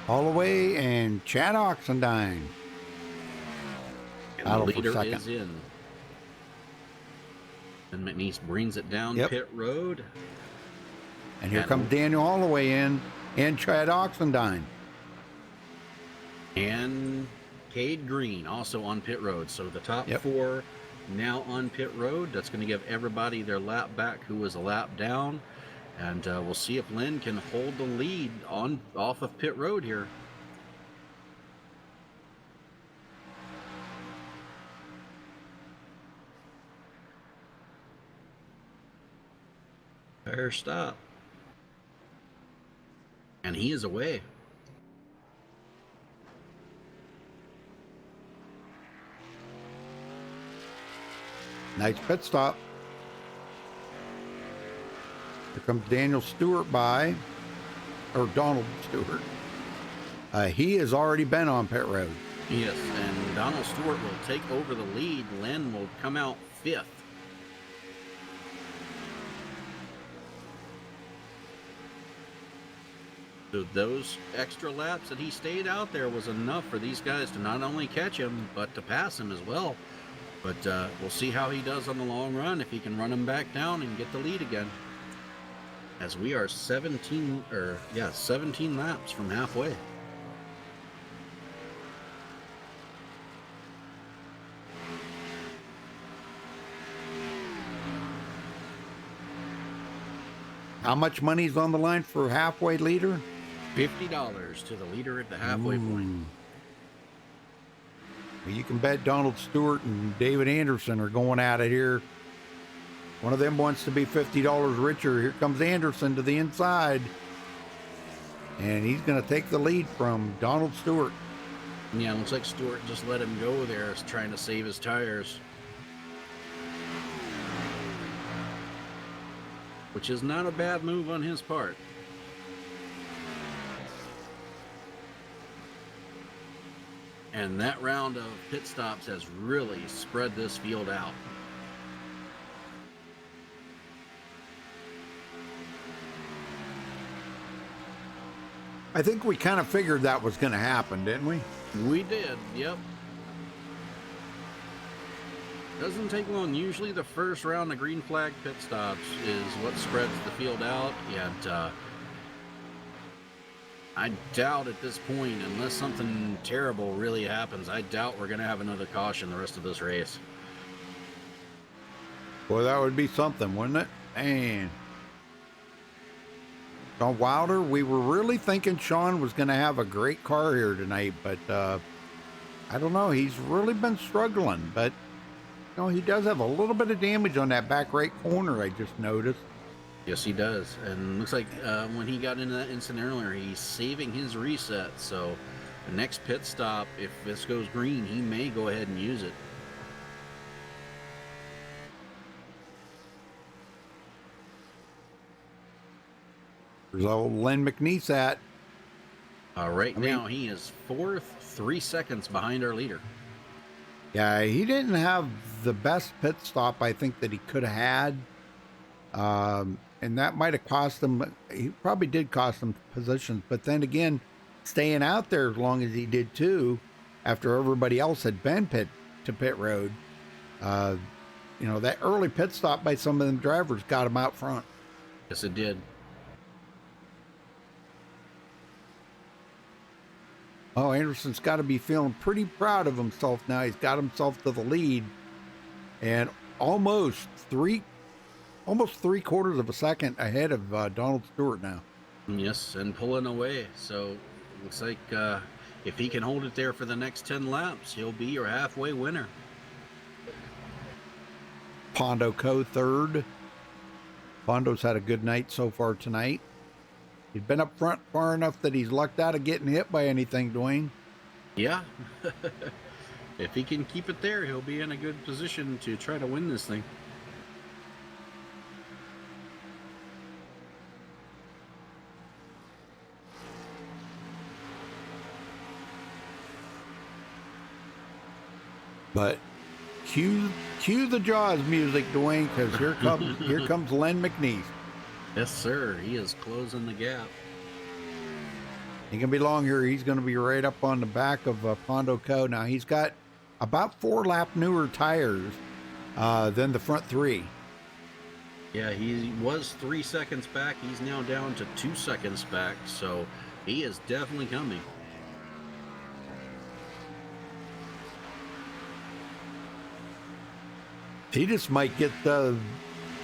Holloway and Chad Oxendine. And the leader is in. And McNeese brings it down pit road. And here comes Daniel Holloway in, and Chad Oxendine. And Cade Green also on pit road. So the top 4 now on pit road. That's going to give everybody their lap back who was a lap down. And we'll see if Len can hold the lead off of pit road here. Fair stop. And he is away. Nice pit stop. Here comes Daniel Stewart by, or Donald Stewart. He has already been on pit road. Yes, and Donald Stewart will take over the lead. Len will come out 5th. So those extra laps that he stayed out there was enough for these guys to not only catch him, but to pass him as well. But we'll see how he does on the long run, if he can run him back down and get the lead again. As we are 17 laps from halfway. How much money's on the line for halfway leader? $50 to the leader at the halfway point. Well, you can bet Donald Stewart and David Anderson are going at it here. One of them wants to be $50 richer. Here comes Anderson to the inside. And he's going to take the lead from Donald Stewart. Yeah, looks like Stewart just let him go there, trying to save his tires. Which is not a bad move on his part. And that round of pit stops has really spread this field out. I think we kind of figured that was going to happen, didn't we? We did, yep. Doesn't take long. Usually the first round of green flag pit stops is what spreads the field out. And I doubt at this point, unless something terrible really happens, I doubt we're going to have another caution the rest of this race. Boy, that would be something, wouldn't it? Man. Sean Wilder, we were really thinking Sean was going to have a great car here tonight, but I don't know. He's really been struggling, but you know, he does have a little bit of damage on that back right corner, I just noticed. Yes, he does. And looks like when he got into that incident earlier, he's saving his reset. So the next pit stop, if this goes green, he may go ahead and use it. There's old Len McNeese at. Right now, he is 4th, 3 seconds behind our leader. Yeah, he didn't have the best pit stop I think that he could have had. And that might have cost him, he probably did cost him positions. But then again, staying out there as long as he did too, after everybody else had been pit road, you know, that early pit stop by some of them drivers got him out front. Yes, it did. Oh, Anderson's got to be feeling pretty proud of himself now. He's got himself to the lead, and almost three quarters of a second ahead of Donald Stewart now. Yes, and pulling away. So looks like if he can hold it there for the next 10 laps, he'll be your halfway winner. Pondo Co. third. Pondo's had a good night so far tonight. He's been up front far enough that he's lucked out of getting hit by anything, Dwayne. Yeah. If he can keep it there, he'll be in a good position to try to win this thing. But cue the Jaws music, Dwayne, because here comes Len McNeese. Yes, sir. He is closing the gap. He can be long here. He's going to be right up on the back of Pondo Co. Now, he's got about 4 lap newer tires than the front 3. Yeah, he was 3 seconds back. He's now down to 2 seconds back, so he is definitely coming. He just might get the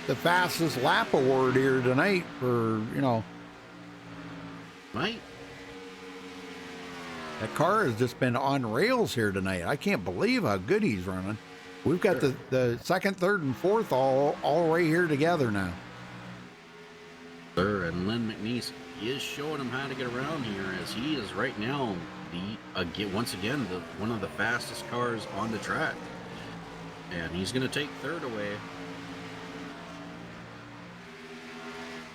fastest lap award here tonight for, you know. Might. That car has just been on rails here tonight. I can't believe how good he's running. We've got the second, third, and fourth all right here together now. Sir, and Len McNeese is showing him how to get around here, as he is right now once again one of the fastest cars on the track. And he's going to take third away.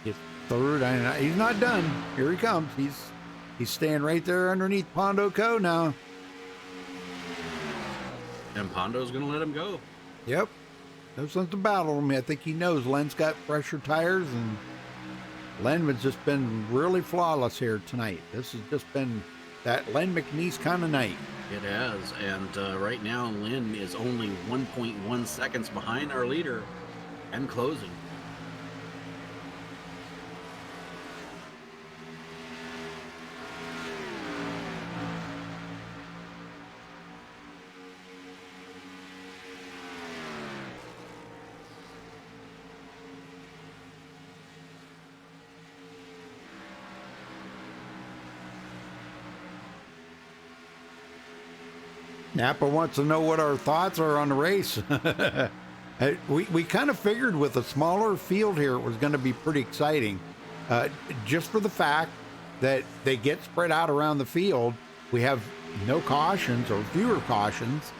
He's third. He's not done. Here he comes. He's staying right there underneath Pondo Co. now. And Pondo's going to let him go. Yep. No sense to battle him. I think he knows Len's got fresher tires, and Len has just been really flawless here tonight. This has just been that Len McNeese kind of night. It has, and right now Lynn is only 1.1 seconds behind our leader and closing. Napa wants to know what our thoughts are on the race. We kind of figured with a smaller field here, it was going to be pretty exciting. Just for the fact that they get spread out around the field. We have no cautions or fewer cautions.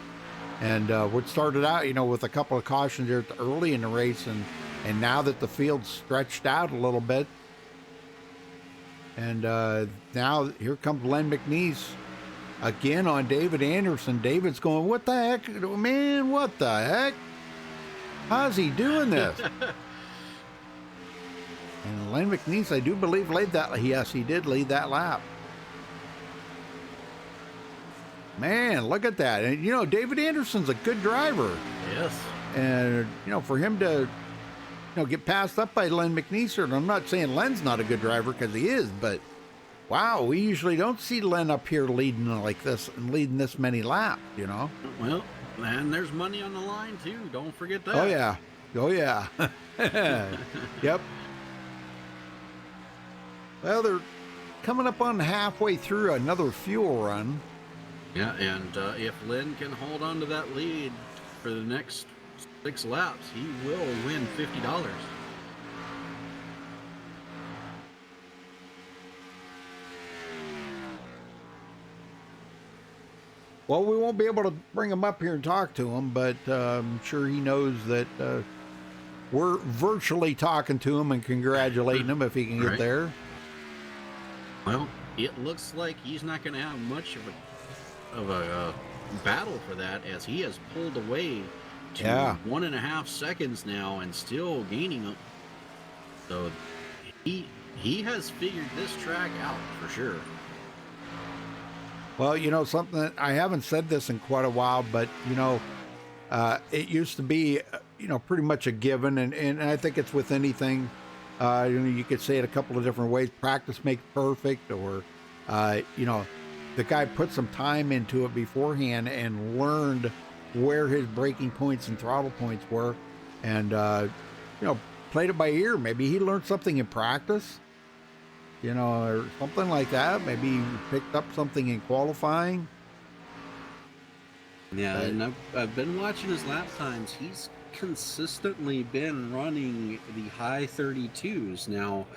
And what started out, you know, with a couple of cautions here early in the race. And now that the field's stretched out a little bit. And now here comes Len McNeese. Again on David Anderson. David's going, what the heck? Man, what the heck? How's he doing this? And Len McNeese, I do believe, led that. Yes, he did lead that lap. Man, look at that. And, you know, David Anderson's a good driver. Yes. And, you know, for him to, get passed up by Len McNeese, and I'm not saying Len's not a good driver, because he is, but wow, we usually don't see Len up here leading like this and leading this many laps, you know? Well, and there's money on the line, too. Don't forget that. Oh, yeah. Oh, yeah. Yep. Well, they're coming up on halfway through another fuel run. Yeah, and if Len can hold on to that lead for the next 6 laps, he will win $50. Well, we won't be able to bring him up here and talk to him, but I'm sure he knows that we're virtually talking to him and congratulating him if he can get there. Well, it looks like he's not going to have much of a battle for that, as he has pulled away to 1.5 seconds now and still gaining. So he has figured this track out for sure. Well, you know, something that I haven't said this in quite a while, but you know, it used to be, you know, pretty much a given, and I think it's with anything. You know, you could say it a couple of different ways. Practice makes perfect, or you know, the guy put some time into it beforehand and learned where his braking points and throttle points were, and you know, played it by ear. Maybe he learned something in practice, you know, or something like that. Maybe he picked up something in qualifying. Yeah, and I've been watching his lap times. He's consistently been running the high 32s. Now,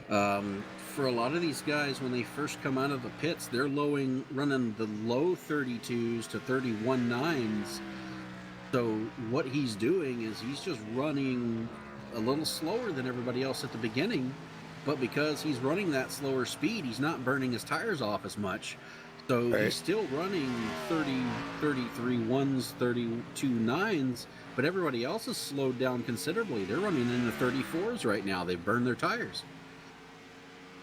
for a lot of these guys, when they first come out of the pits, they're running the low 32s to 31.9s. So what he's doing is he's just running a little slower than everybody else at the beginning, but because he's running that slower speed, he's not burning his tires off as much. So he's still running 30, 33 1s, 32 9s, but everybody else has slowed down considerably. They're running in the 34s right now. They've burned their tires.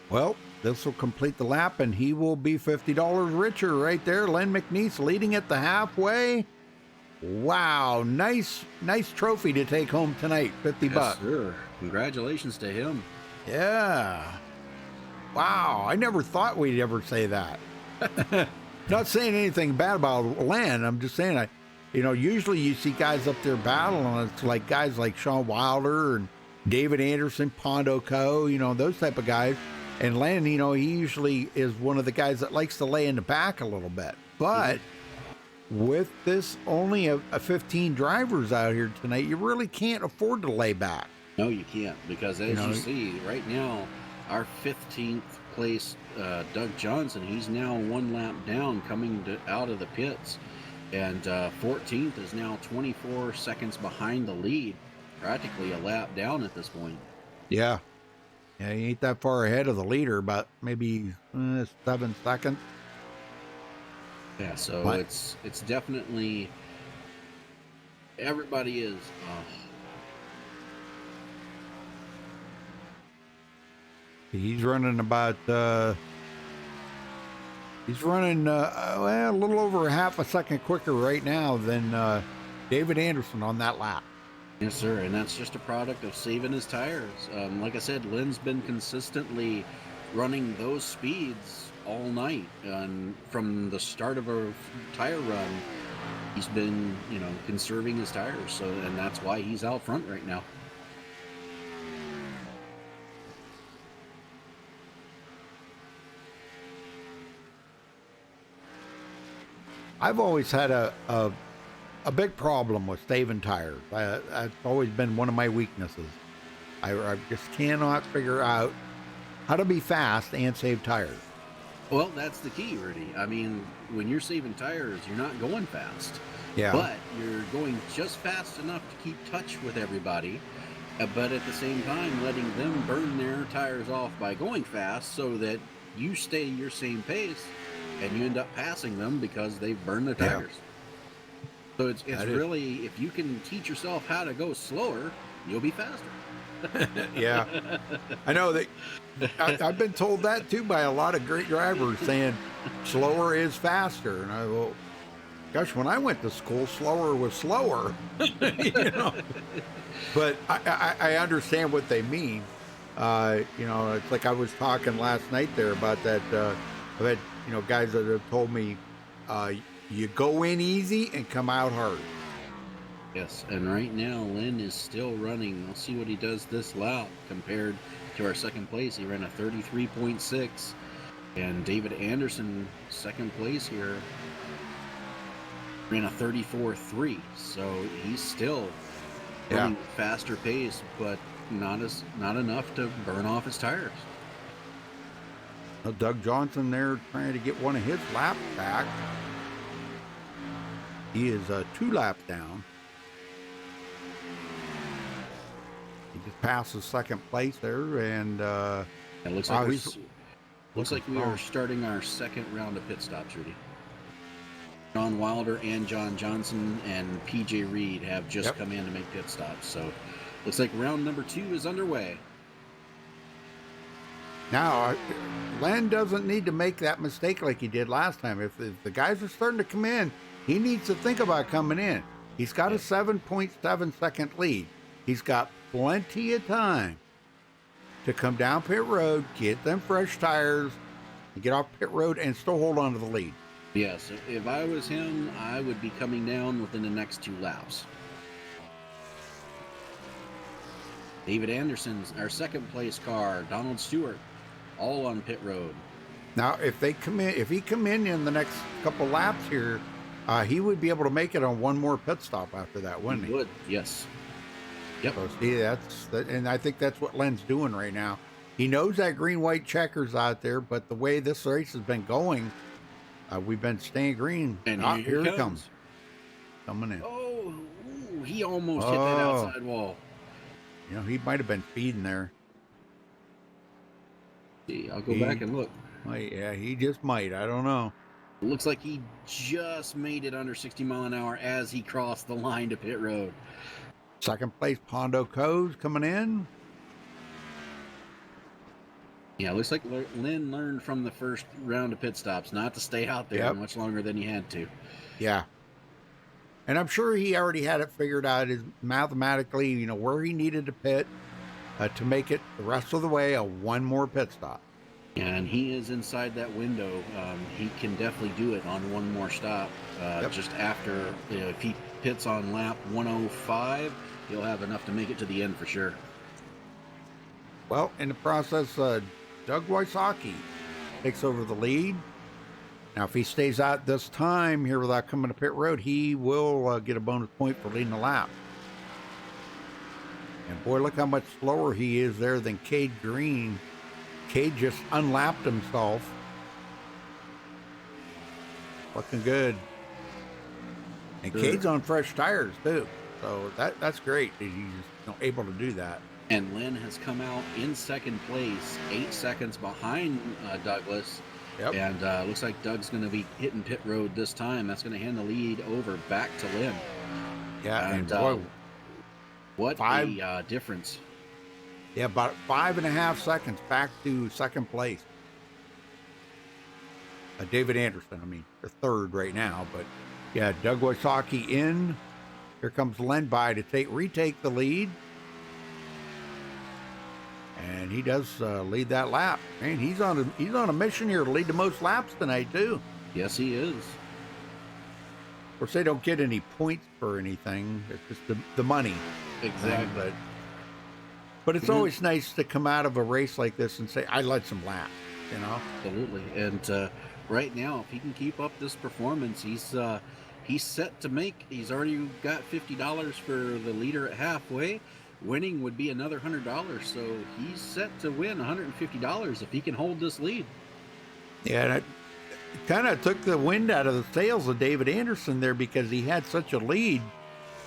Well, this will complete the lap, and he will be $50 richer right there. Len McNeese leading at the halfway. Wow, nice trophy to take home tonight, $50. Yes, sir. Congratulations to him. Yeah. Wow, I never thought we'd ever say that. Not saying anything bad about Len. I'm just saying, you know, usually you see guys up there battling, and it's like guys like Sean Wilder and David Anderson, Pondo Co., you know, those type of guys. And Len, you know, he usually is one of the guys that likes to lay in the back a little bit. But with this only a 15 drivers out here tonight, you really can't afford to lay back. No, you can't, because as you see right now, our 15th place Doug Johnson, he's now 1 lap down coming out of the pits, and 14th is now 24 seconds behind the lead, practically a lap down at this point. Yeah, he ain't that far ahead of the leader, but maybe 7 seconds. Yeah, so it's definitely, everybody is he's running about a little over a half a second quicker right now than David Anderson on that lap. Yes, sir, and that's just a product of saving his tires. Like I said, Lynn's been consistently running those speeds all night, and from the start of a tire run, he's been, you know, conserving his tires. So, and that's why he's out front right now. I've always had a big problem with saving tires. That's always been one of my weaknesses. I just cannot figure out how to be fast and save tires. Well, that's the key, Rudy. I mean, when you're saving tires, you're not going fast. Yeah. But you're going just fast enough to keep touch with everybody, but at the same time letting them burn their tires off by going fast, so that you stay your same pace and you end up passing them because they've burned their tires. So it's really, if you can teach yourself how to go slower, you'll be faster. Yeah, I know that. I've been told that too by a lot of great drivers, saying slower is faster. And I go, gosh, when I went to school, slower was slower. You know, but I understand what they mean. You know, it's like I was talking last night there about that. I've had, you know, guys that have told me, you go in easy and come out hard. Yes, and right now Lynn is still running. We'll see what he does this lap compared to our second place. He ran a 33.6, and David Anderson, second place here, ran a 34.3. So he's still running faster pace, but not enough to burn off his tires. Doug Johnson there trying to get one of his laps back. He is 2 laps down. He just passes second place there, and it looks like we are starting our second round of pit stops, Rudy. John Wilder and John Johnson and PJ Reed have just come in to make pit stops. So looks like round number 2 is underway. Now, Len doesn't need to make that mistake like he did last time. If the guys are starting to come in, he needs to think about coming in. He's got a 7.7 second lead. He's got plenty of time to come down pit road, get them fresh tires, and get off pit road and still hold on to the lead. Yes, if I was him, I would be coming down within the next 2 laps. David Anderson's our second place car, Donald Stewart, all on pit road. Now, if he come in the next couple laps here, he would be able to make it on one more pit stop after that, wouldn't he? He would, yes. Yep. So see, and I think that's what Len's doing right now. He knows that green-white checker's out there, but the way this race has been going, we've been staying green. And here he comes. Coming in. Oh, ooh, he almost hit that outside wall. You know, he might have been speeding there. See, I'll go back and look. Yeah, he just might. I don't know. It looks like he just made it under 60 mile an hour as he crossed the line to pit road. Second place, Pondo Coes coming in. Yeah, it looks like Lynn learned from the first round of pit stops not to stay out there much longer than he had to. Yeah. And I'm sure he already had it figured out mathematically, you know, where he needed to pit to make it the rest of the way a one more pit stop. And he is inside that window. He can definitely do it on one more stop. Just after, if he pits on lap 105, he'll have enough to make it to the end for sure. Well, in the process, Doug Wysocki takes over the lead. Now, if he stays out this time here without coming to pit road, he will get a bonus point for leading the lap. And boy, look how much slower he is there than Cade Green. Cade just unlapped himself. Looking good. And Cade's on fresh tires too. So that's great that he's able to do that. And Lynn has come out in second place, 8 seconds behind Douglas. Yep. And looks like Doug's going to be hitting pit road this time. That's going to hand the lead over back to Lynn. Yeah, and boy, what a difference. Yeah, about 5.5 seconds back to second place. David Anderson, I mean, they're third right now, but yeah, Doug Wysocki in. Here comes Len by to retake the lead. And he does lead that lap. Man, he's on a mission here to lead the most laps tonight too. Yes, he is. Of course, they don't get any points for anything. It's just the money. Exactly. But it's always nice to come out of a race like this and say, I led some laps, you know? Absolutely. And right now, if he can keep up this performance, he's set to make, he's already got $50 for the leader at halfway. Winning would be another $100, so he's set to win $150 if he can hold this lead. Yeah, and it kind of took the wind out of the sails of David Anderson there because he had such a lead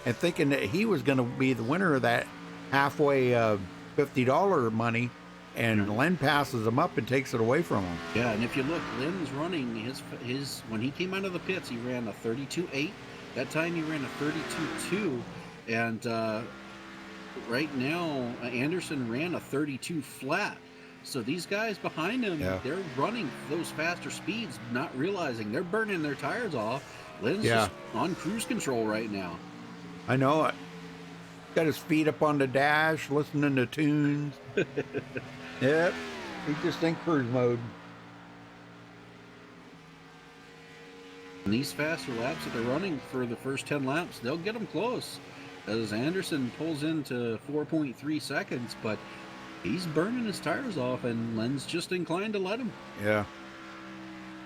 and thinking that he was going to be the winner of that halfway $50 money, and Len passes him up and takes it away from him. Yeah, and if you look, Len's running his when he came out of the pits, he ran a 32.8. That time he ran a 32.2, and right now Anderson ran a 32 flat. So these guys behind him, they're running those faster speeds, not realizing they're burning their tires off. Len's just on cruise control right now. I know it. Got his feet up on the dash, listening to tunes. Yep, he's just in cruise mode. And these faster laps that they're running for the first 10 laps, they'll get them close. As Anderson pulls into 4.3 seconds, but he's burning his tires off, and Len's just inclined to let him. Yeah.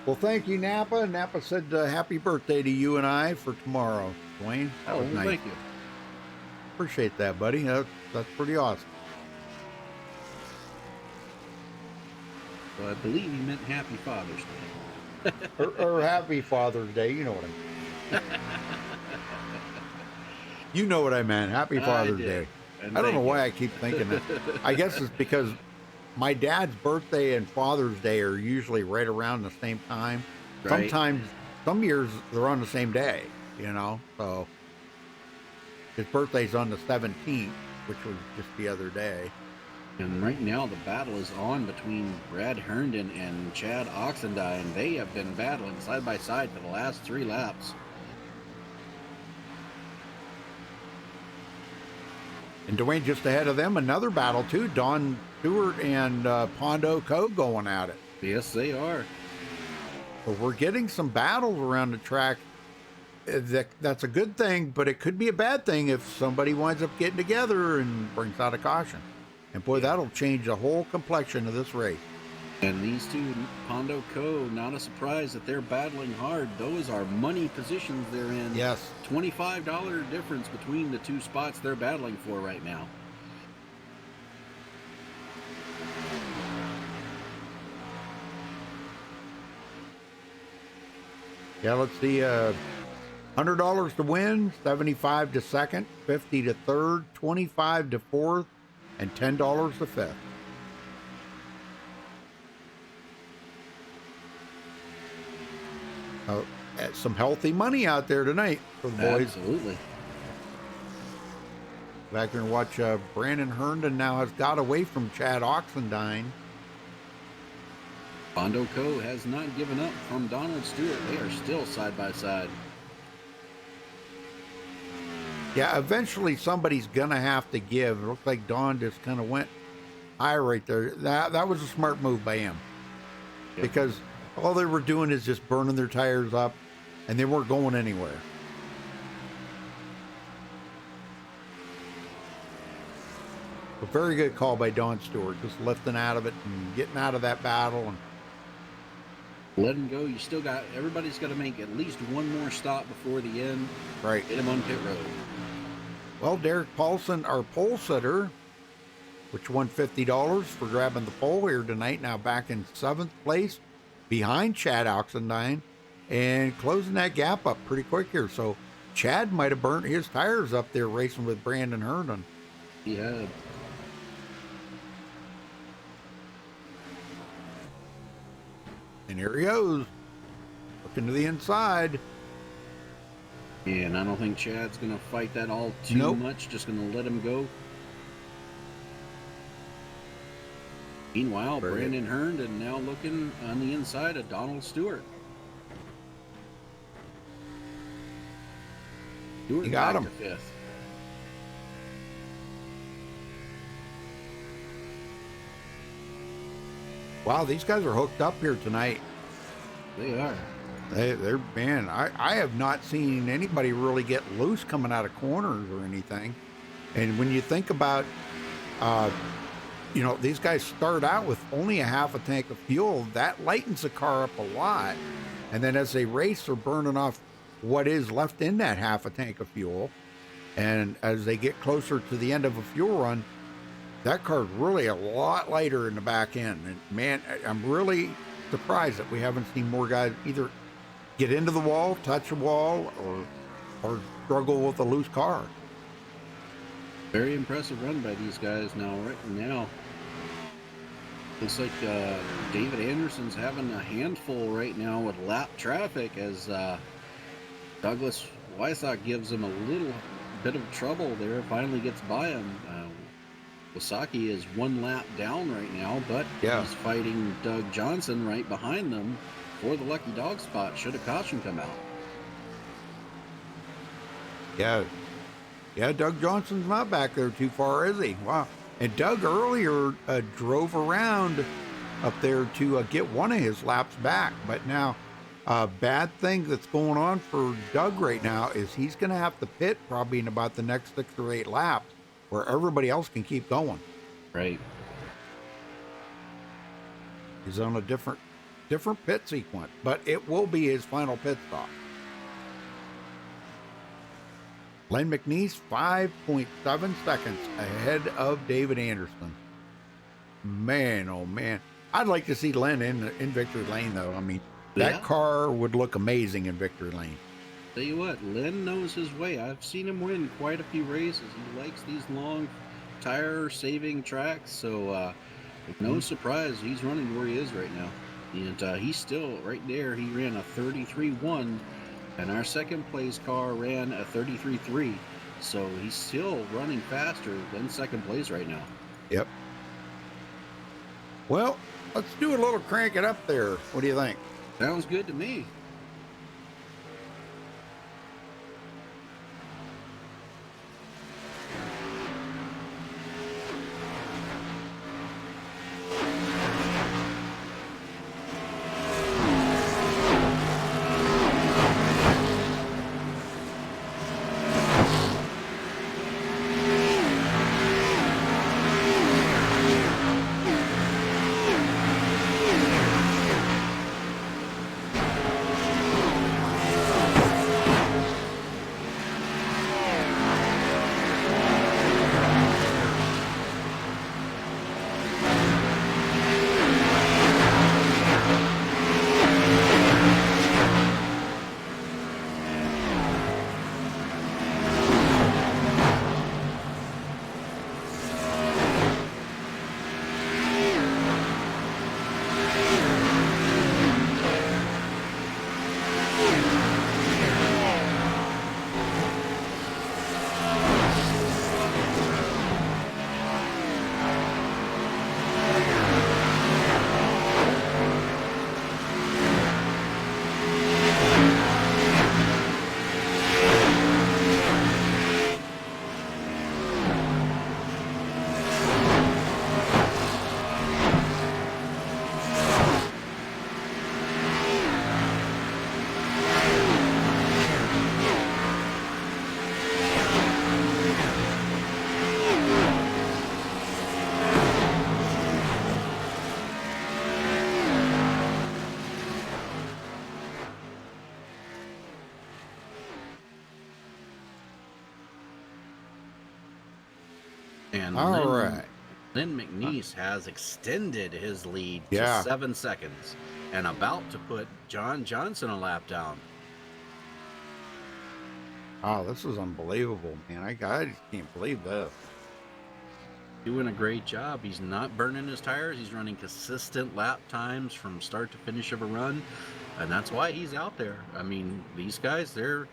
Well, thank you, Napa. Napa said happy birthday to you and I for tomorrow, Dwayne. That was nice. Thank you. Appreciate that, buddy. That's pretty awesome. Well, I believe he meant Happy Father's Day. or Happy Father's Day. You know what I mean. You know what I meant. Happy Father's Day. I don't know why I keep thinking that. I guess it's because my dad's birthday and Father's Day are usually right around the same time. Right. some years they're on the same day, you know. So his birthday's on the 17th, which was just the other day. And right now the battle is on between Brad Herndon and Chad Oxendine. They have been battling side by side for the last 3 laps. And Dwayne just ahead of them, another battle too. Don Stewart and Pondo Co going at it. Yes, they are. But we're getting some battles around the track. That's a good thing, but it could be a bad thing if somebody winds up getting together and brings out a caution. And boy, that'll change the whole complexion of this race. And these two, Pondo Co, not a surprise that they're battling hard. Those are money positions they're in. Yes. $25 difference between the 2 spots they're battling for right now. Yeah, let's see. $100 to win, $75 to second, $50 to third, $25 to fourth, and $10 to fifth. Some healthy money out there tonight for the boys. Absolutely. Back here and watch Brandon Herndon now has got away from Chad Oxendine. Pondo Co has not given up from Donald Stewart. They are still side by side. Yeah, eventually somebody's gonna have to give. It looks like Don just kind of went high right there. That was a smart move by him. Yep. Because all they were doing is just burning their tires up, and they weren't going anywhere. A very good call by Don Stewart, just lifting out of it and getting out of that battle and let him go. You still got, everybody's got to make at least one more stop before the end. Right. Get him on pit road. Well, Derek Paulson, our pole sitter, which won $50 for grabbing the pole here tonight, now back in 7th place behind Chad Oxendine and closing that gap up pretty quick here. So Chad might have burnt his tires up there racing with Brandon Herndon. He had. And here he goes, looking to the inside. And I don't think Chad's going to fight that all too much, just going to let him go. Meanwhile, Brandon Herndon now looking on the inside of Donald Stewart. He got him. 5th. Wow, these guys are hooked up here tonight. They are. They're, man, I have not seen anybody really get loose coming out of corners or anything. And when you think about, you know, these guys start out with only a half a tank of fuel, that lightens the car up a lot. And then as they race, they're burning off what is left in that half a tank of fuel. And as they get closer to the end of a fuel run, that car's really a lot lighter in the back end. And man, I'm really surprised that we haven't seen more guys either get into the wall, touch a wall, or struggle with a loose car. Very impressive run by these guys now. Right now, looks like David Anderson's having a handful right now with lap traffic as Douglas Wysock gives him a little bit of trouble there. Finally gets by him. Wasaki is 1 lap down right now, but he's fighting Doug Johnson right behind them for the lucky dog spot should a caution come out. Yeah, Doug Johnson's not back there too far, is he? Wow. And Doug earlier drove around up there to get one of his laps back, but now a bad thing that's going on for Doug right now is he's going to have to pit probably in about the next 6 or 8 laps, where everybody else can keep going. Right. He's on a different pit sequence, but it will be his final pit stop. Len McNeese, 5.7 seconds ahead of David Anderson. Man, oh man. I'd like to see Len in victory lane, though. I mean, that car would look amazing in victory lane. Tell you what, Len knows his way. I've seen him win quite a few races. He likes these long tire saving tracks, so no surprise he's running where he is right now. And he's still right there. He ran a 33.1, and our second place car ran a 33.3. So he's still running faster than second place right now. Yep. Well, let's do a little crank it up there. What do you think? Sounds good to me. And All right. Lynn McNeese has extended his lead Yeah. to 7 seconds and about to put John Johnson a lap down. Oh, this is unbelievable, man. I just can't believe this. Doing a great job. He's not burning his tires. He's running consistent lap times from start to finish of a run, and that's why he's out there. I mean, these guys, they're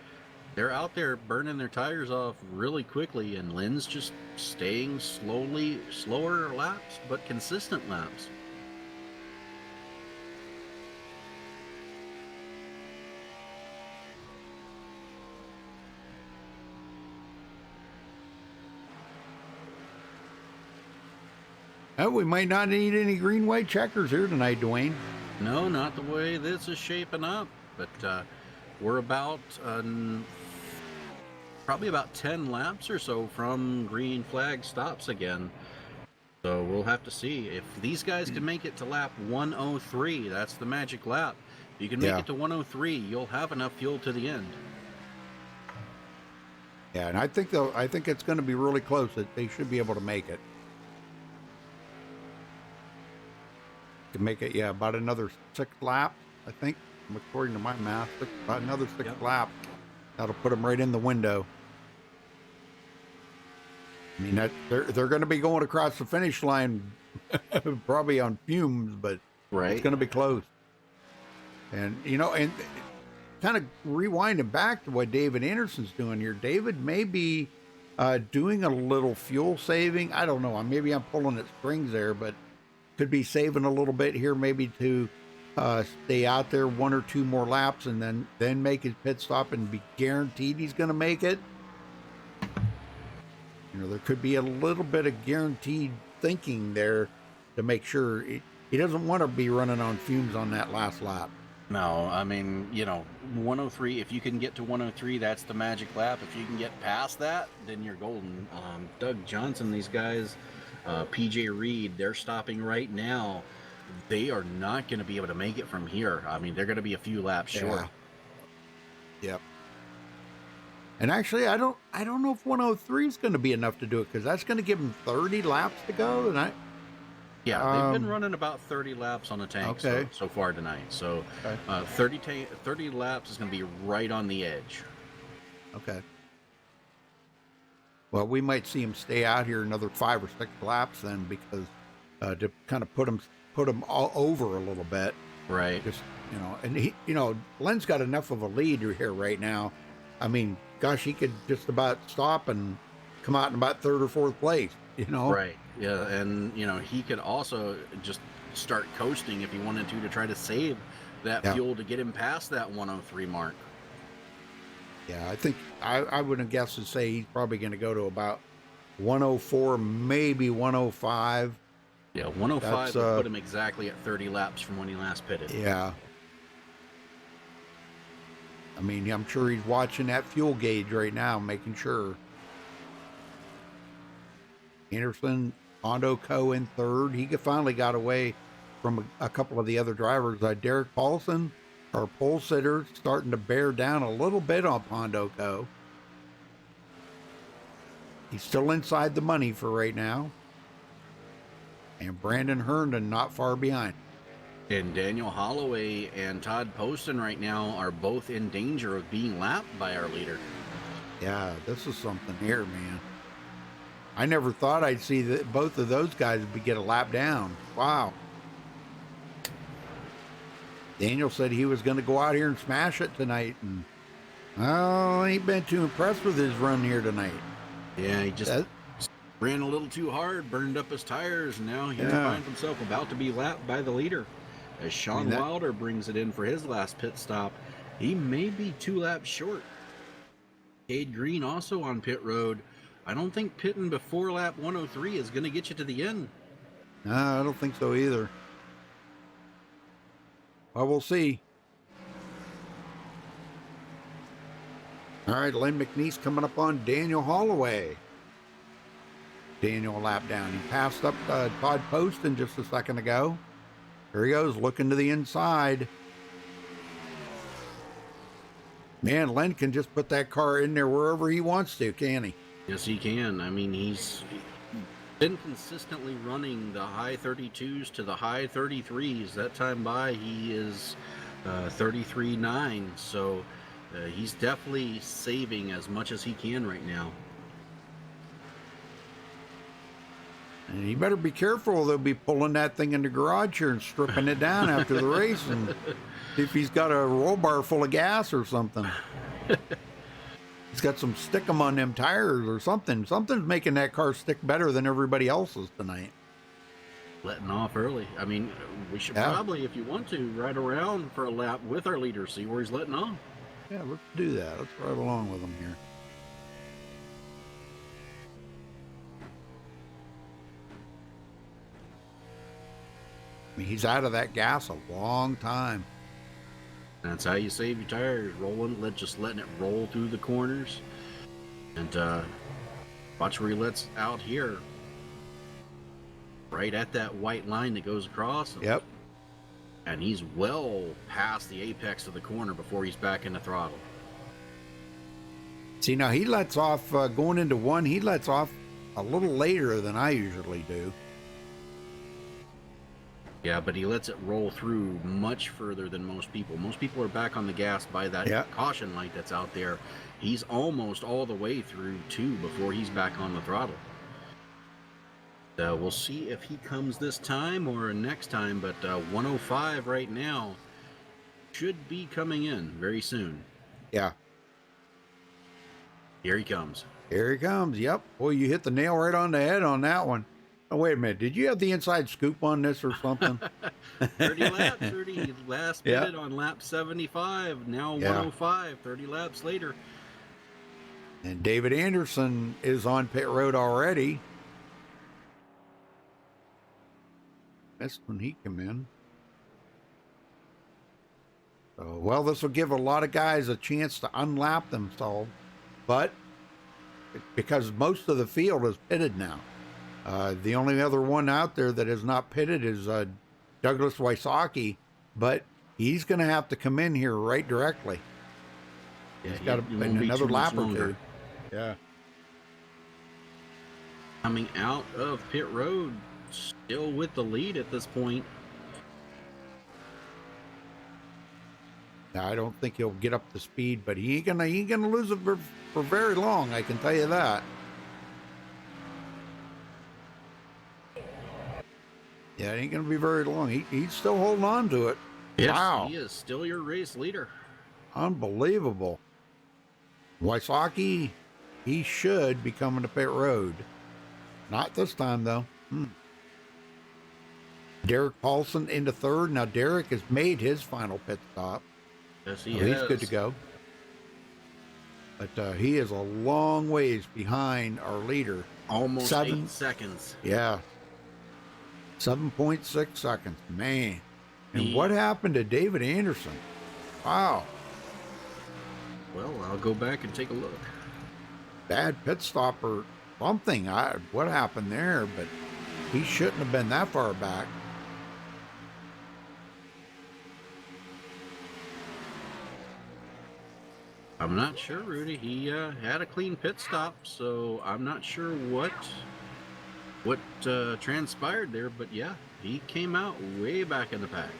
out there burning their tires off really quickly, and Lynn's just staying slower laps, but consistent laps. We might not need any green white checkers here tonight, Dwayne. No, not the way this is shaping up, but we're about probably about 10 laps or so from green flag stops again. So we'll have to see if these guys can make it to lap 103. That's the magic lap. If you can make it to 103, you'll have enough fuel to the end. Yeah, and I think it's going to be really close. That they should be able to make it. To make it, about another 6 laps, I think, according to my math. About another 6 laps. That'll put them right in the window. I mean, they're going to be going across the finish line, probably on fumes, but it's going to be close. And and kind of rewinding back to what David Anderson's doing here. David may be doing a little fuel saving. I don't know. Maybe I'm pulling at strings there, but could be saving a little bit here, maybe to stay out there 1 or 2 more laps and then make his pit stop and be guaranteed he's going to make it. There could be a little bit of guaranteed thinking there to make sure he doesn't want to be running on fumes on that last lap. No, I mean, 103, if you can get to 103, that's the magic lap. If you can get past that, then you're golden. Doug Johnson, these guys, PJ Reed, they're stopping right now. They are not going to be able to make it from here. I mean, they're going to be a few laps short. Yep. And actually, I don't know if 103 is going to be enough to do it, because that's going to give them 30 laps to go. And they've been running about 30 laps on the tank so far tonight. So 30 laps is going to be right on the edge. Okay. Well, we might see him stay out here another 5 or 6 laps then, because to kind of put him all over a little bit. Right. Just, and he, Len's got enough of a lead here right now. I mean, gosh, he could just about stop and come out in about third or fourth place, Right. Yeah. And, he could also just start coasting if he wanted to try to save that fuel to get him past that 103 mark. Yeah, I think I would have guessed to say he's probably going to go to about 104, maybe 105. Yeah, 105 would put him exactly at 30 laps from when he last pitted. Yeah. I mean, I'm sure he's watching that fuel gauge right now, making sure. Anderson, Hondo Co. in third. He finally got away from a couple of the other drivers. Derek Paulson, our pole sitter, starting to bear down a little bit on Hondo Co. He's still inside the money for right now. And Brandon Herndon not far behind. And Daniel Holloway and Todd Poston right now are both in danger of being lapped by our leader. Yeah, this is something here, man. I never thought I'd see that both of those guys get a lap down. Wow. Daniel said he was going to go out here and smash it tonight, and I ain't been too impressed with his run here tonight. Yeah, he just ran a little too hard, burned up his tires, and now he finds himself about to be lapped by the leader. As Sean Wilder brings it in for his last pit stop, he may be 2 laps short. Cade Green also on pit road. I don't think pitting before lap 103 is going to get you to the end. No, I don't think so either. Well, we'll see. All right, Len McNeese coming up on Daniel Holloway. Daniel a lap down. He passed up Todd Poston just a second ago. Here he goes, looking to the inside. Man, Len can just put that car in there wherever he wants to, can he? Yes, he can. I mean, he's been consistently running the high 32s to the high 33s. That time by, he is 33.9. So he's definitely saving as much as he can right now. And you better be careful. They'll be pulling that thing in the garage here and stripping it down after the race, and if he's got a roll bar full of gas or something. He's got some stickum on them tires or something. Something's making that car stick better than everybody else's tonight. Letting off early. I mean, we should probably, if you want to, ride around for a lap with our leader, see where he's letting off. Yeah, let's do that. Let's ride along with him here. I mean, he's out of that gas a long time. That's how you save your tires, just letting it roll through the corners. And watch where he lets out here. Right at that white line that goes across. Yep. And he's well past the apex of the corner before he's back in the throttle. See, now he lets off, going into one, he lets off a little later than I usually do. Yeah, but he lets it roll through much further than most people. Most people are back on the gas by that caution light that's out there. He's almost all the way through 2 before he's back on the throttle. We'll see if he comes this time or next time, but 105 right now should be coming in very soon. Yeah. Here he comes. Here he comes. Yep. Boy, you hit the nail right on the head on that one. Oh, wait a minute. Did you have the inside scoop on this or something? 30 laps. 30 last pitted on lap 75. Now 105, 30 laps later. And David Anderson is on pit road already. That's when he came in. So, well, this will give a lot of guys a chance to unlap themselves. But because most of the field is pitted now. The only other one out there that is not pitted is Douglas Wysocki, but he's going to have to come in here right directly. He's got another lap or two. Yeah. Coming out of pit road, still with the lead at this point. Now, I don't think he'll get up to speed, but he ain't gonna lose it for very long. I can tell you that. Yeah, it ain't going to be very long. He's still holding on to it. Yes, Wow. he is still your race leader. Unbelievable. Wysocki, he should be coming to pit road. Not this time, though. Derek Paulson into third. Now, Derek has made his final pit stop. Yes, he So has. he's good to go. But he is a long ways behind our leader. Almost 8 seconds. Yeah. 7.6 seconds. Man. And what happened to David Anderson? Wow. Well, I'll go back and take a look. Bad pit stop or something. What happened there? But he shouldn't have been that far back. I'm not sure, Rudy. He had a clean pit stop, so I'm not sure what transpired there. But yeah, he came out way back in the pack.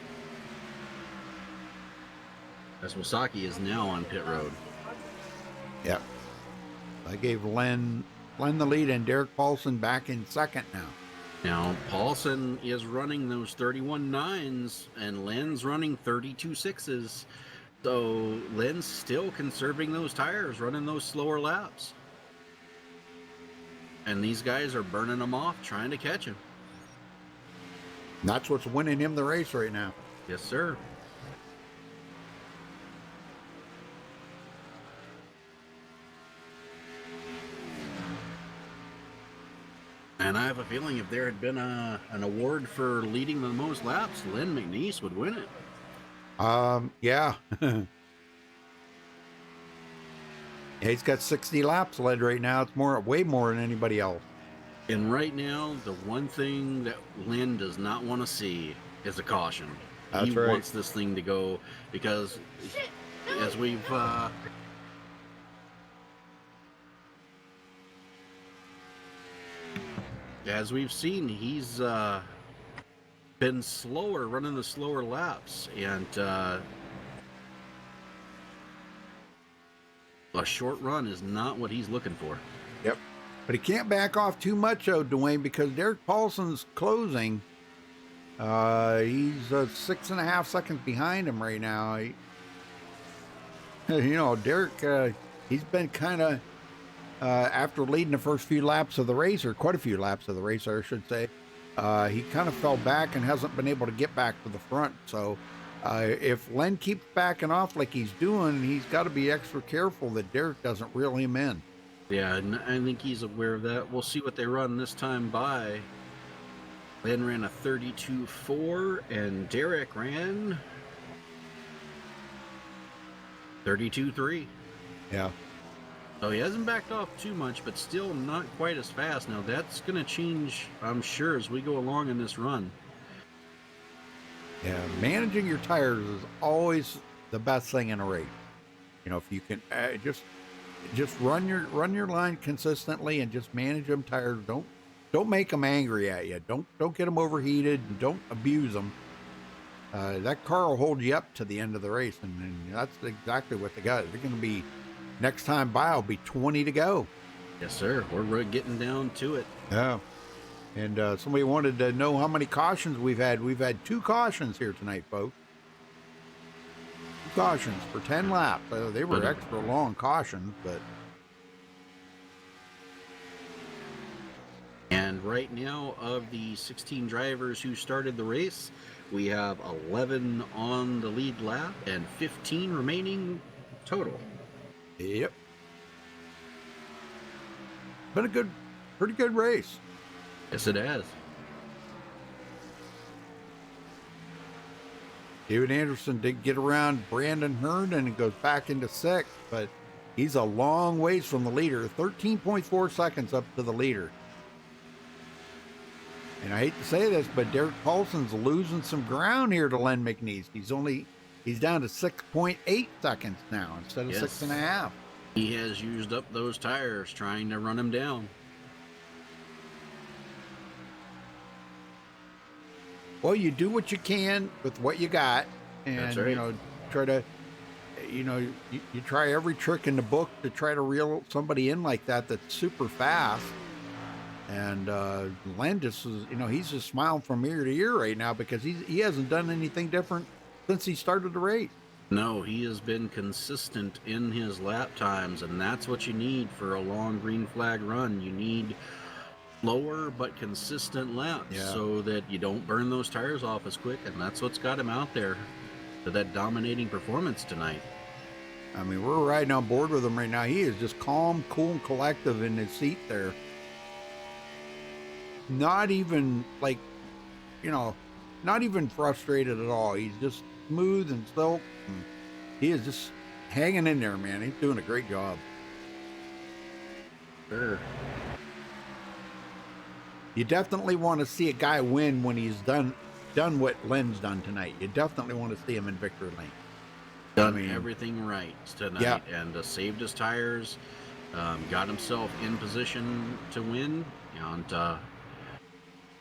As Wysocki is now on pit road. Yep. I gave Len the lead and Derek Paulson back in second now. Now, Paulson is running those 31 9s and Len's running 32 6s. So Len's still conserving those tires, running those slower laps. And these guys are burning them off, trying to catch him. That's what's winning him the race right now. Yes, sir. And I have a feeling if there had been an award for leading the most laps, Len McNeese would win it. Yeah. He's got 60 laps led right now. It's way more than anybody else. And right now, the one thing that Len does not want to see is a caution. That's he right. wants this thing to go because as we've seen, he's been slower, running the slower laps, and a short run is not what he's looking for. Yep. But he can't back off too much, though, Dwayne, because Derek Paulson's closing. He's 6.5 seconds behind him right now. Derek, he's been kind of, after leading the first few laps of the race, or quite a few laps of the race, I should say, he kind of fell back and hasn't been able to get back to the front. So if Len keeps backing off like he's doing, he's got to be extra careful that Derek doesn't reel him in. Yeah, and I think he's aware of that. We'll see what they run this time by. Len ran a 32.4, and Derek ran 32.3. Yeah. So he hasn't backed off too much, but still not quite as fast. Now that's going to change, I'm sure, as we go along in this run. Yeah, managing your tires is always the best thing in a race. If you can just run your line consistently and just manage them tires. Don't make them angry at you. Don't get them overheated. And don't abuse them. That car will hold you up to the end of the race, and that's exactly what they got. They're going to be, next time by, will be 20 to go. Yes, sir. We're getting down to it. Yeah. And somebody wanted to know how many cautions we've had. We've had 2 cautions here tonight, folks. 2 cautions for 10 laps. They were extra long cautions, but. And right now, of the 16 drivers who started the race, we have 11 on the lead lap and 15 remaining total. Yep. Been a pretty good race. Yes, it has. David Anderson did get around Brandon Hearn and it goes back into 6th, but he's a long ways from the leader. 13.4 seconds up to the leader. And I hate to say this, but Derek Paulson's losing some ground here to Len McNeese. He's down to 6.8 seconds now instead of 6.5. He has used up those tires trying to run him down. Well, you do what you can with what you got, and That's right. try to, you try every trick in the book to try to reel somebody in like that that's super fast. And Len just is, he's just smiling from ear to ear right now because he hasn't done anything different since he started the race. No, he has been consistent in his lap times, and that's what you need for a long green flag run. You need slower but consistent laps so that you don't burn those tires off as quick, and that's what's got him out there to that dominating performance tonight. I mean, we're riding on board with him right now. He is just calm, cool, and collective in his seat there. Not even like, not even frustrated at all. He's just smooth and silk. And he is just hanging in there, man. He's doing a great job. Sure. You definitely want to see a guy win when he's done what Len's done tonight. You definitely want to see him in victory lane. Done everything right tonight, and saved his tires, got himself in position to win, and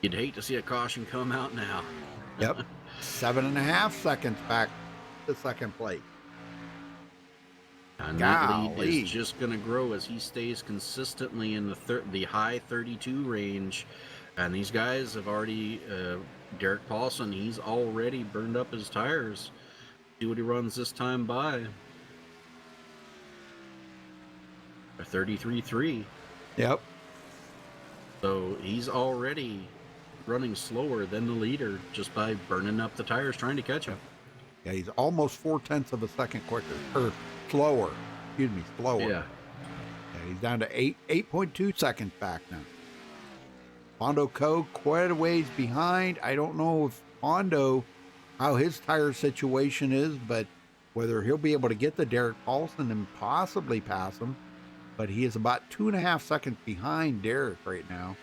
you'd hate to see a caution come out now. Yep. 7.5 seconds back to second place. And that lead is just going to grow as he stays consistently in the high 32 range. And these guys have already, Derek Paulson, he's already burned up his tires. See what he runs this time by. A 33.3. Yep. So he's already running slower than the leader just by burning up the tires trying to catch him. Yeah, he's almost 0.4 of a second quicker, or slower. Excuse me, slower. Yeah. He's down to 8.2 seconds back now. Hondo Co. quite a ways behind. I don't know if Hondo, how his tire situation is, but whether he'll be able to get the Derek Paulson and possibly pass him. But he is about 2.5 seconds behind Derek right now.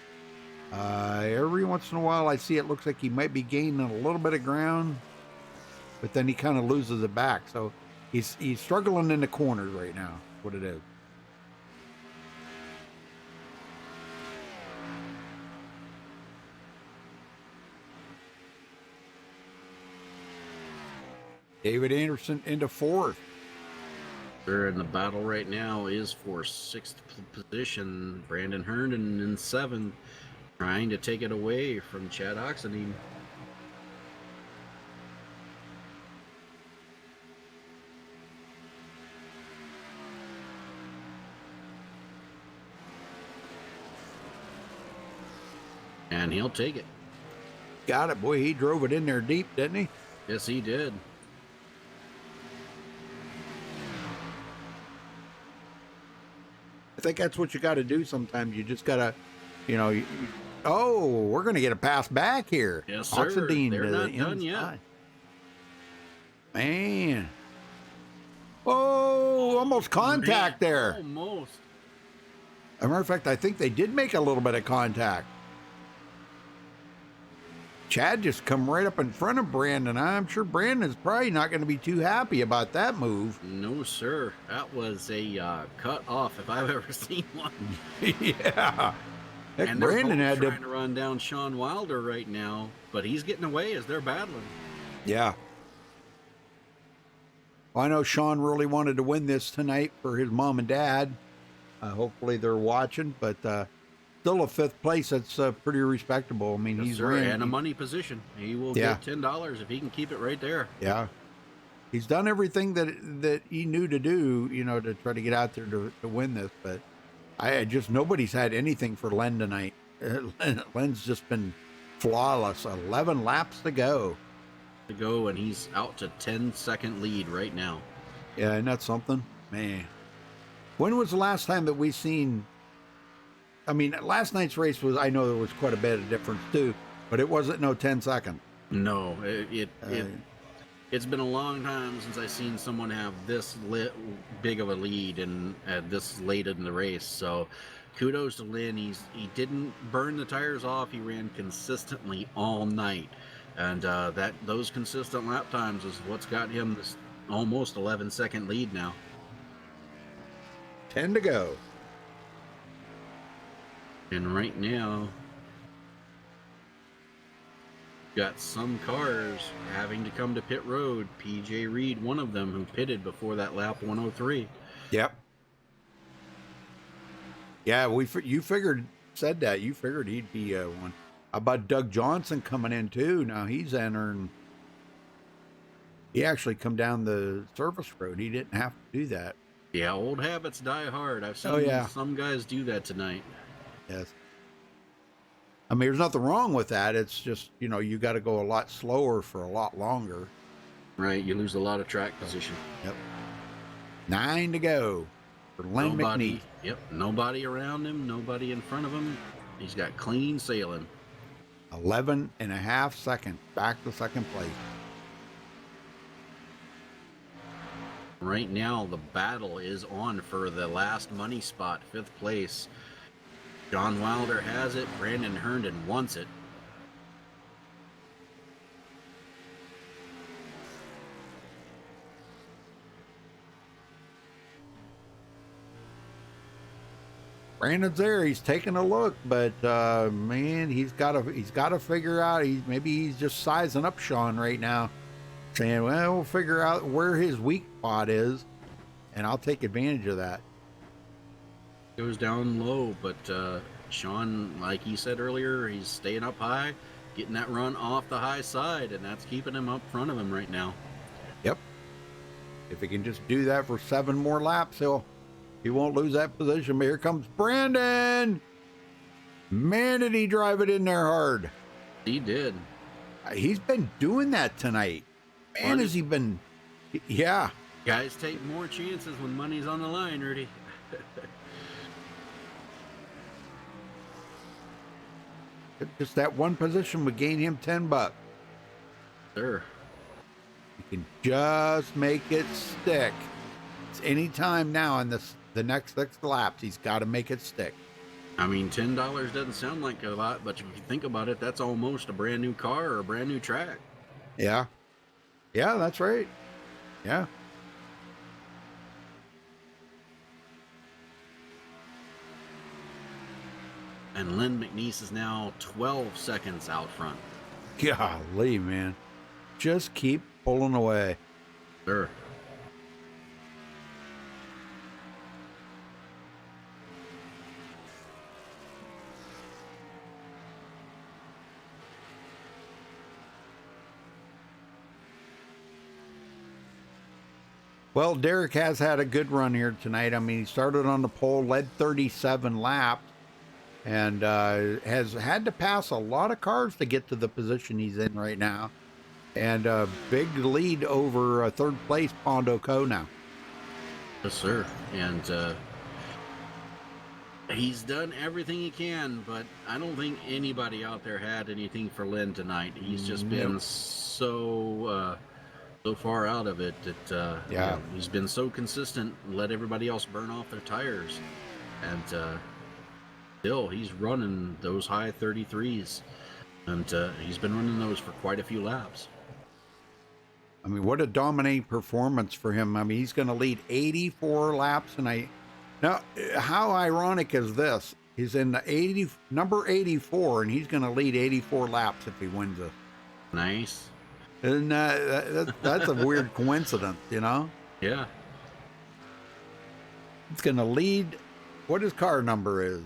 Every once in a while I see it looks like he might be gaining a little bit of ground, but then he kind of loses it back. So he's struggling in the corners right now, what it is. David Anderson into fourth. They're in the battle right now is for 6th position. Brandon Herndon in 7th, trying to take it away from Chad Oxenine. And he'll take it. Got it, boy. He drove it in there deep, didn't he? Yes, he did. I think that's what you got to do sometimes. You just got to, oh, we're going to get a pass back here. Yes, sir. Oxendine They're to not the done inside. yet. Man. Oh, almost contact there. Almost. As a matter of fact, I think they did make a little bit of contact. Chad just come right up in front of Brandon. I'm sure Brandon's probably not going to be too happy about that move. No, sir. That was a cut off if I've ever seen one. Yeah. Heck, And Brandon they're had both trying to run down Sean Wilder right now, but he's getting away as they're battling. Yeah. Well, I know Sean really wanted to win this tonight for his mom and dad. Hopefully they're watching, but still a 5th place. That's pretty respectable. I mean, Yes, he's sir, ran and a money position. He will get $10 if he can keep it right there. Yeah. He's done everything that he knew to do, to try to get out there to win this. But nobody's had anything for Len tonight. Len's just been flawless. 11 laps to go. And he's out to 10-second lead right now. Yeah, isn't that something? Man. When was the last time that we seen... I mean, last night's race I know there was quite a bit of difference too, but it wasn't no 10 seconds. No, it's been a long time since I've seen someone have this big of a lead and this late in the race. So kudos to Lynn. He didn't burn the tires off. He ran consistently all night. And those consistent lap times is what's got him this almost 11-second lead now. 10 to go. And right now, got some cars having to come to pit road. PJ Reed, one of them, who pitted before that lap 103. Yep. Yeah, you said that. You figured he'd be one. How about Doug Johnson coming in too? Now he's entering. He actually come down the service road. He didn't have to do that. Yeah, old habits die hard. I've seen some guys do that tonight. Yes. I mean, there's nothing wrong with that. It's just, you know, you got to go a lot slower for a lot longer. Right, you lose a lot of track position. Yep. 9 to go for Len McNeese. Yep, nobody around him, nobody in front of him. He's got clean sailing. 11.5 seconds back to second place. Right now, the battle is on for the last money spot, 5th place. John Wilder has it. Brandon Herndon wants it. Brandon's there. He's taking a look, but man, he's got to figure out. Maybe he's just sizing up Sean right now, saying, "Well, we'll figure out where his weak spot is, and I'll take advantage of that." Goes down low, but Sean, like he said earlier, he's staying up high, getting that run off the high side, and that's keeping him up front of him right now. Yep. If he can just do that for 7 more laps, he won't lose that position. But here comes Brandon. Man, did he drive it in there hard. He did. He's been doing that tonight. Man, has he been... Yeah. Guys take more chances when money's on the line, Rudy. Just that one position would gain him $10. Sure. You can just make it stick. It's any time now in the next 6 laps. He's got to make it stick. I mean, $10 doesn't sound like a lot, but if you think about it, that's almost a brand new car or a brand new track. Yeah. Yeah, that's right. Yeah. And Len McNeese is now 12 seconds out front. Golly, man. Just keep pulling away. Sure. Well, Derek has had a good run here tonight. I mean, he started on the pole, led 37 laps, and has had to pass a lot of cars to get to the position he's in right now. And a big lead over third place Pondo Co now. Yes, sir. And he's done everything he can, but I don't think anybody out there had anything for Len tonight. He's just been so far out of it that you know, he's been so consistent, let everybody else burn off their tires, and still he's running those high 33s, and he's been running those for quite a few laps. I mean, what a dominating performance for him. I mean, he's going to lead 84 laps tonight. Now, how ironic is this? He's in the number 84, and he's going to lead 84 laps if he wins it. Nice. And that's a weird coincidence, you know? Yeah. It's going to lead what his car number is.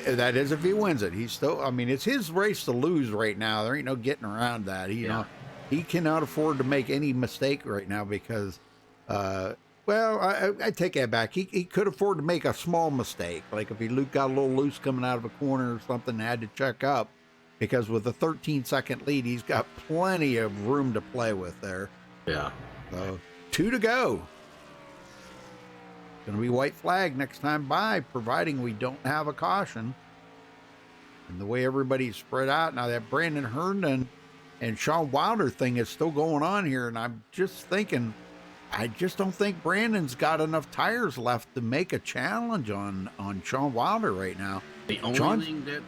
That is if he wins it. He's still, I mean, it's his race to lose right now. There ain't no getting around that. You know, he cannot afford to make any mistake right now because, well, I take that back. He could afford to make a small mistake. Like if he got a little loose coming out of a corner or something and had to check up. Because with a 13-second lead, he's got plenty of room to play with there. Yeah. So 2 to go. Going to be white flag next time by, providing we don't have a caution. And the way everybody's spread out now, that Brandon Herndon and Sean Wilder thing is still going on here. And I'm just thinking, I just don't think Brandon's got enough tires left to make a challenge on Sean Wilder right now. The only thing that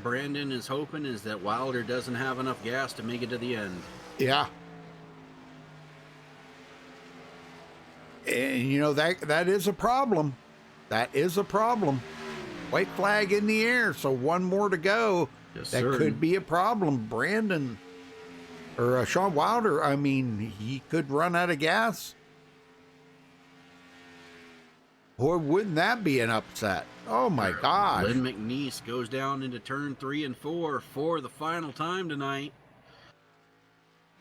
Brandon is hoping is that Wilder doesn't have enough gas to make it to the end. Yeah. And you know, that is a problem. That is a problem. White flag in the air, so 1 more to go. Yes, that sir. could be a problem. Brandon or Sean Wilder, I mean, he could run out of gas. Boy, wouldn't that be an upset? Oh my gosh. Len McNeese goes down into turn 3 and 4 for the final time tonight.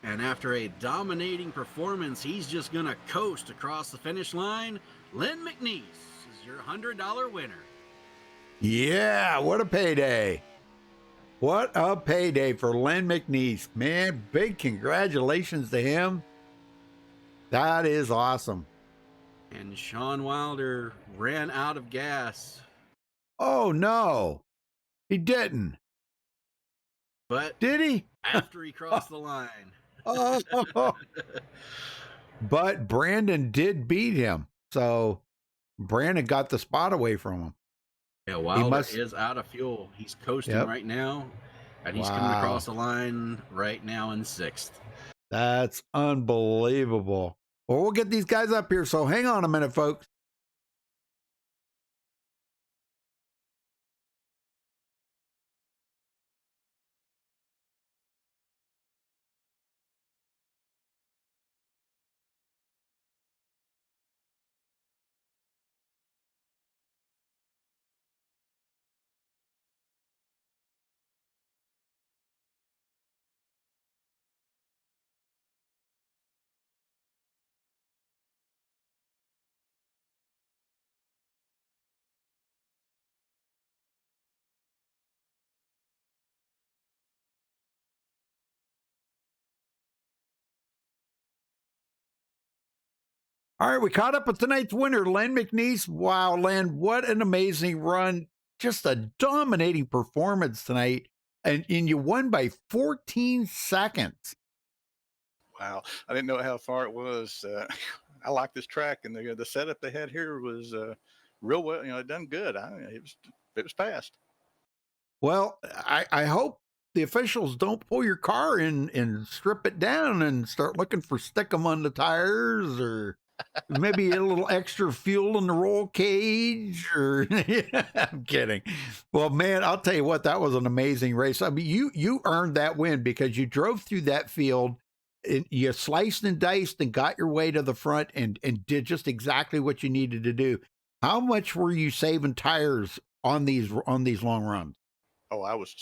And after a dominating performance, he's just going to coast across the finish line. Len McNeese is your $100 winner. Yeah, what a payday. What a payday for Len McNeese. Man, big congratulations to him. That is awesome. And Sean Wilder ran out of gas. Oh, no. He didn't. But did he? After he crossed the line. Oh. But Brandon did beat him. So Brandon got the spot away from him. Yeah, Wilder is out of fuel. He's coasting right now. And he's coming across the line right now in 6th. That's unbelievable. Well, we'll get these guys up here. So hang on a minute, folks. All right, we caught up with tonight's winner, Len McNeese. Wow, Len, what an amazing run. Just a dominating performance tonight. And you won by 14 seconds. Wow. I didn't know how far it was. I like this track, and the setup they had here was real well. It done good. It was fast. Well, I hope the officials don't pull your car in and strip it down and start looking for stick-em on the tires, or maybe a little extra fuel in the roll cage, or I'm kidding. Well, man, I'll tell you what, that was an amazing race. I mean, you earned that win because you drove through that field and you sliced and diced and got your way to the front and did just exactly what you needed to do. How much were you saving tires on these long runs? Oh, I was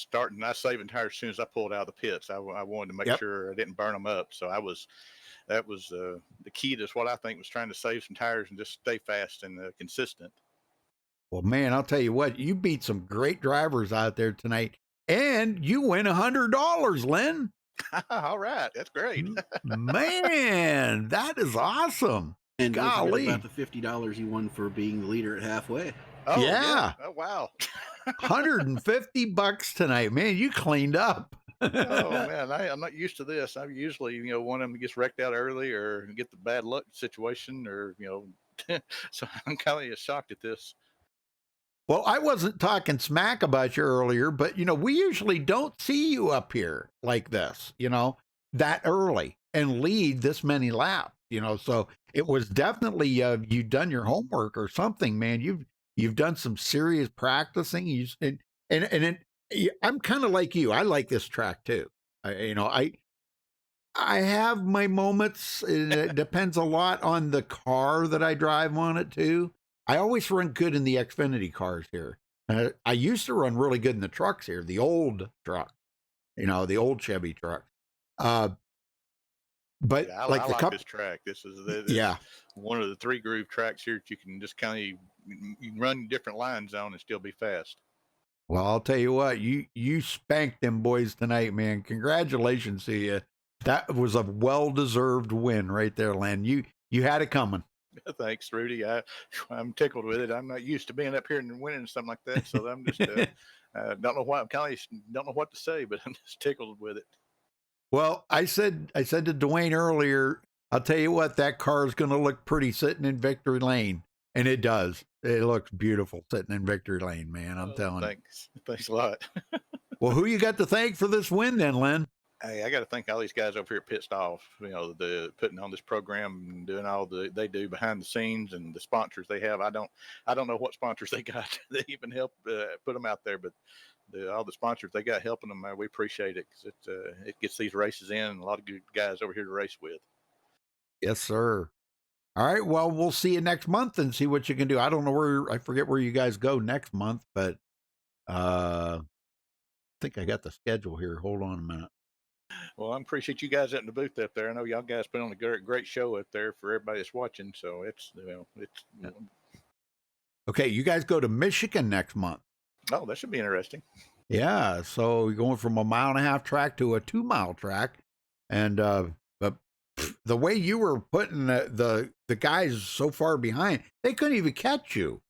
saving tires as soon as I pulled out of the pits. I wanted to make sure I didn't burn them up. So that was the key to what I think was trying to save some tires and just stay fast and consistent. Well, man, I'll tell you what, you beat some great drivers out there tonight, and you win $100, Len. All right, that's great. Man, that is awesome. And golly, don't forget about the $50 you won for being the leader at halfway. Oh yeah. Oh wow. $150 tonight, man. You cleaned up. Oh man, I'm not used to this. I'm usually, one of them gets wrecked out early or get the bad luck situation, or so I'm kind of shocked at this. Well, I wasn't talking smack about you earlier, but we usually don't see you up here like this, that early and lead this many laps, so it was definitely you've done your homework or something, man. You've done some serious practicing. I'm kind of like you. I like this track too. I have my moments. It depends a lot on the car that I drive on it too. I always run good in the Xfinity cars here. I used to run really good in the trucks here, the old truck, the old Chevy truck. But I like this track. This is one of the 3 groove tracks here that you can just kind of you run different lines on and still be fast. Well, I'll tell you what, you spanked them boys tonight, man. Congratulations to you. That was a well-deserved win right there, Len. You had it coming. Thanks, Rudy. I'm tickled with it. I'm not used to being up here and winning something like that, so I'm just don't know why. Don't know what to say, but I'm just tickled with it. Well, I said to Dwayne earlier, I'll tell you what, that car is going to look pretty sitting in victory lane, and it does. It looks beautiful sitting in victory lane, man. I'm telling you. Thanks a lot. Well, who you got to thank for this win then, Len? Hey, I got to thank all these guys over here at Pit Stall, the putting on this program and doing all they do behind the scenes, and the sponsors they have. I don't know what sponsors they got. They even help put them out there, but all the sponsors they got helping them, we appreciate it because it gets these races in, and a lot of good guys over here to race with. Yes, sir. All right. Well, we'll see you next month and see what you can do. I don't know I forget where you guys go next month, but I think I got the schedule here. Hold on a minute. Well, I appreciate you guys in the booth up there. I know y'all guys put on a great show up there for everybody that's watching. So it's Okay, you guys go to Michigan next month. Oh, that should be interesting. Yeah, so you're going from a 1.5-mile track to a 2-mile track, and but the way you were putting the guys so far behind, they couldn't even catch you.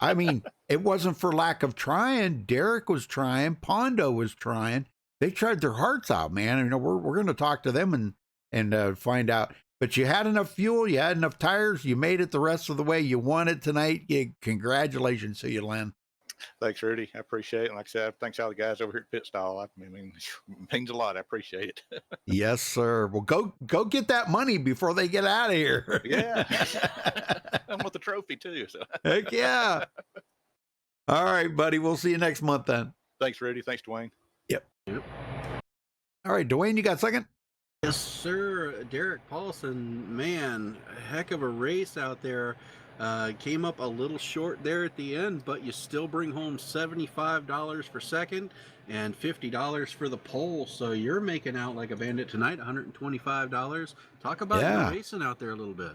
I mean, it wasn't for lack of trying. Derek was trying, Pondo was trying. They tried their hearts out, man. You know, we're going to talk to them and find out. But you had enough fuel, you had enough tires, you made it the rest of the way. You won it tonight. Congratulations to you, Len. Thanks, Rudy. I appreciate it. And like I said, thanks all the guys over here at Pit Stall. I mean, it means a lot. I appreciate it. Yes, sir. Well, go get that money before they get out of here. Yeah. I'm with the trophy too. So. Heck yeah. All right, buddy. We'll see you next month then. Thanks, Rudy. Thanks, Dwayne. Yep. All right, Dwayne, you got second? Yes, sir. Derek Paulson, man, heck of a race out there. Came up a little short there at the end, but you still bring home $75 for second and $50 for the pole. So you're making out like a bandit tonight, $125. Talk about your racing out there a little bit.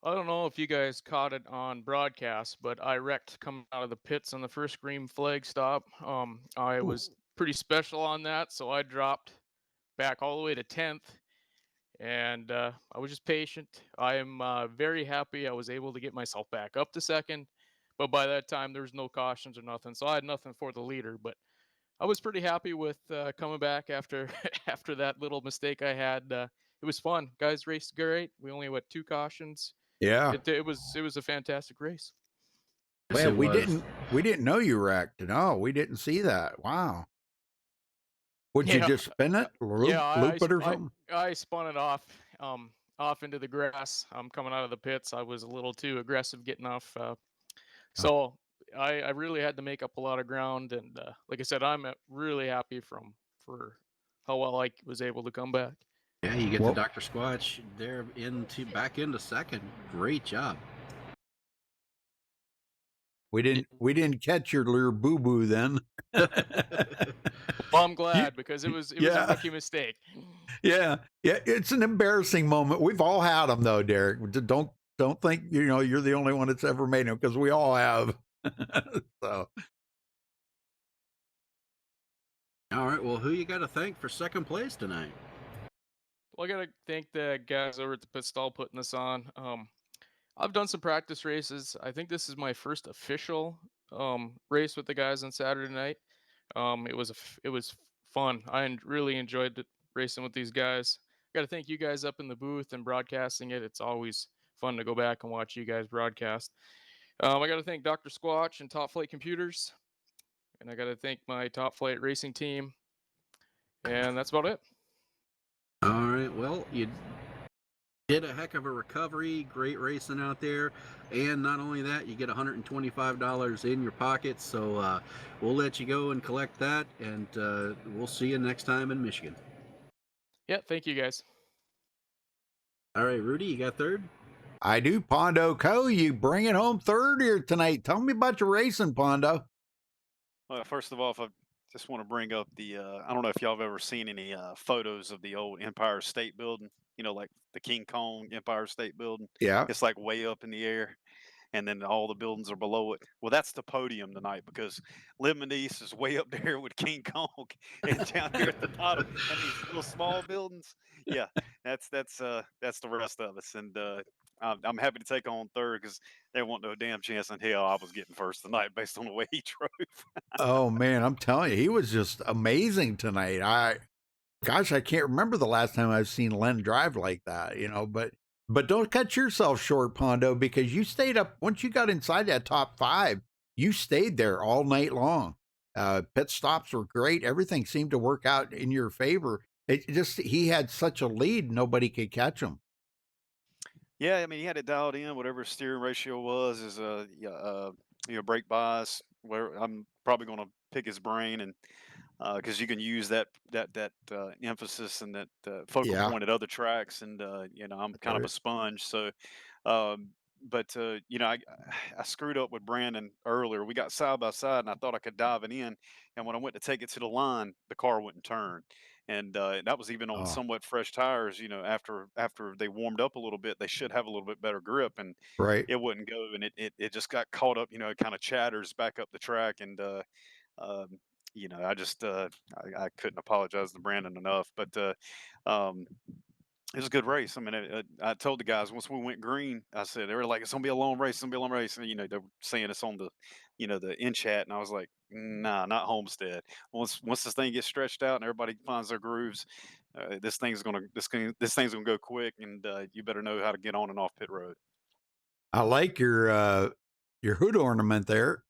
I don't know if you guys caught it on broadcast, but I wrecked coming out of the pits on the first green flag stop. I was pretty special on that, so I dropped back all the way to 10th. And I was just patient. I am very happy I was able to get myself back up to second. But by that time, there was no cautions or nothing. So I had nothing for the leader. But I was pretty happy with coming back after after that little mistake I had. It was fun. Guys raced great. We only had 2 cautions. Yeah. It was a fantastic race. Well, we didn't know you wrecked. No, we didn't see that. Wow. Would you just spin it, loop it or something? I spun it off into the grass. Coming out of the pits, I was a little too aggressive getting off. So I really had to make up a lot of ground. And like I said, I'm really happy for how well I was able to come back. Yeah, you get the Dr. Squatch there back into second. Great job. We didn't catch your little boo boo then. Well, I'm glad because it was a rookie mistake. Yeah, it's an embarrassing moment. We've all had them though, Derek. Don't think you're the only one that's ever made them, because we all have. So. All right. Well, who you got to thank for second place tonight? Well, I got to thank the guys over at the pit stall putting this on. I've done some practice races. I think this is my first official race with the guys on Saturday night. It was fun. I really enjoyed racing with these guys. I got to thank you guys up in the booth and broadcasting it. It's always fun to go back and watch you guys broadcast. I got to thank Dr. Squatch and Top Flight Computers, and I got to thank my Top Flight racing team. And that's about it. All right. Well, you did a heck of a recovery. Great racing out there. And not only that, you get $125 in your pocket. So we'll let you go and collect that. And we'll see you next time in Michigan. Yeah, thank you guys. All right, Rudy, you got third? I do, Pondo Co. You bring it home third here tonight. Tell me about your racing, Pondo. Well, first of all, I just want to bring up the, I don't know if y'all have ever seen any photos of the old Empire State Building, like the King Kong Empire State Building. Yeah. It's like way up in the air, and then all the buildings are below it. Well, that's the podium tonight, because Lemonade is way up there with King Kong, and down here at the bottom, and these little small buildings. Yeah, that's the rest of us. And I'm happy to take on third, because there wasn't no damn chance in hell I was getting first tonight based on the way he drove. Oh man, I'm telling you, he was just amazing tonight. I can't remember the last time I've seen Len drive like that, but don't cut yourself short, Pondo, because you stayed up. Once you got inside that top 5, you stayed there all night long. Pit stops were great. Everything seemed to work out in your favor. He had such a lead, nobody could catch him. Yeah, I mean, he had it dialed in. Whatever his steering ratio was, is brake bias. Where I'm probably going to pick his brain, and because you can use that emphasis and that focal point at other tracks, and I'm kind of a sponge. So, but I screwed up with Brandon earlier. We got side by side, and I thought I could dive it in, and when I went to take it to the line, the car wouldn't turn. and that was even on somewhat fresh tires. You know, after they warmed up a little bit, they should have a little bit better grip, and Right. it wouldn't go, and it just got caught up. You know, it kind of chatters back up the track, and um, you know, I couldn't apologize to Brandon enough, but um, it was a good race. I mean, I told the guys once we went green, I said they were like, "It's gonna be a long race. It's gonna be a long race." And you know, they were saying it's on the, you know, the in chat, and I was like, "Nah, not Homestead. Once this thing gets stretched out and everybody finds their grooves, this thing's gonna go quick, and you better know how to get on and off pit road." I like your hood ornament there.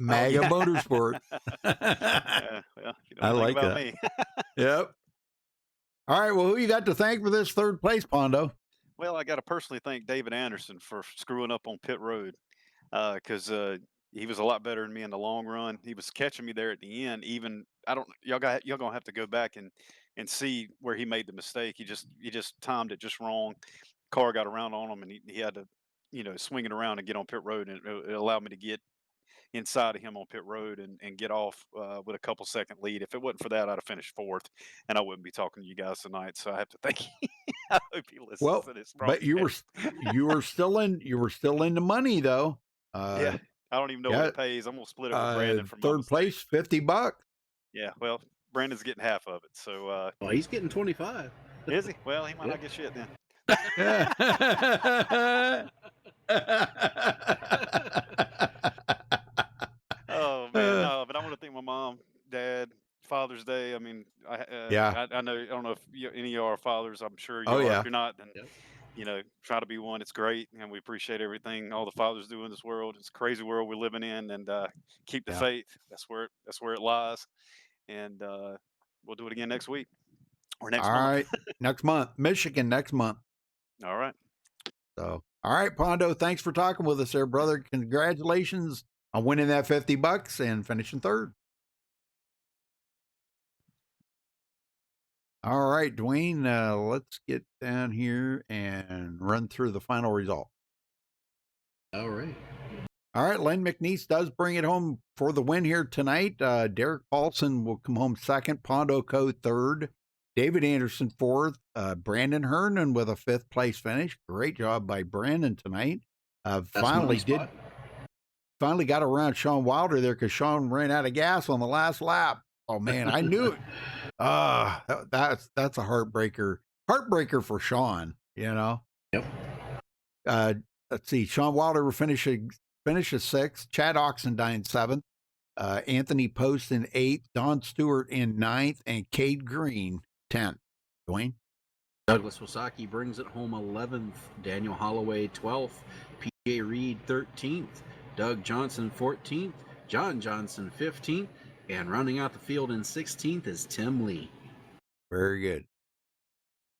MAGA yeah. Motorsport. Well, you I don't think like about that. me. Yep. All right. Well, who you got to thank for this third place, Pondo? Well, I got to personally thank David Anderson for screwing up on pit road, because he was a lot better than me in the long run. He was catching me there at the end. Even y'all gonna have to go back and see where he made the mistake. He just timed it just wrong. Car got around on him, and he had to, you know, swing it around and get on pit road, and it allowed me to get inside of him on pit road and get off with a couple second lead. If it wasn't for that, I'd have finished fourth, and I wouldn't be talking to you guys tonight. So I have to thank you. I hope he listens Well, to this. but you were still in the money though. Yeah, I don't even know what it pays. I'm gonna split it with Brandon for my third place, $50. Yeah, well, Brandon's getting half of it. So well, he's getting 25. Is he? Well, he might not get shit then. Oh man, no, but I want to thank my mom, dad, Father's Day. I mean, I know, I don't know if any of you are fathers. I'm sure you are. Yeah. If you're not, then you know, try to be one. It's great, and we appreciate everything all the fathers do in this world. It's a crazy world we're living in, and keep the faith. That's where it lies. And we'll do it again next week or next month. All right, next month, Michigan next month. All right. So, all right, Pondo, thanks for talking with us there, brother. Congratulations on winning that $50 and finishing third. All right, Dwayne, let's get down here and run through the final result. All right. All right, Len McNeese does bring it home for the win here tonight. Derek Paulson will come home second, Pondo Co. third, David Anderson fourth, Brandon Hernan with a fifth place finish. Great job by Brandon tonight. Finally got around Sean Wilder there because Sean ran out of gas on the last lap. Oh man, I knew it. That's a heartbreaker for Sean, you know. Yep. Let's see. Sean Wilder finishes sixth. Chad Oxendine seventh. Anthony Post in eighth. Don Stewart in ninth, and Cade Green 10th. Dwayne. Douglas Wasaki brings it home 11th. Daniel Holloway 12th. PJ Reed 13th. Doug Johnson 14th. John Johnson 15th. And rounding out the field in 16th is Tim Lee. Very good.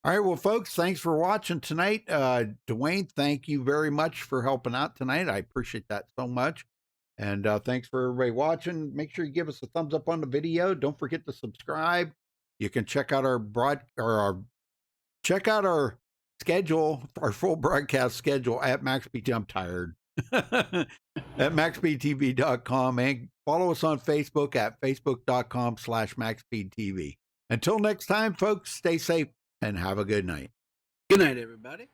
All right, well, folks, thanks for watching tonight. Dwayne, thank you very much for helping out tonight. I appreciate that so much. And thanks for everybody watching. Make sure you give us a thumbs up on the video. Don't forget to subscribe. You can check out our schedule, our full broadcast schedule at MaxSpeed. I'm tired. At MaxSpeedTV.com, and follow us on Facebook at Facebook.com/MaxSpeedTV. Until next time, folks, stay safe and have a good night. Good night, everybody.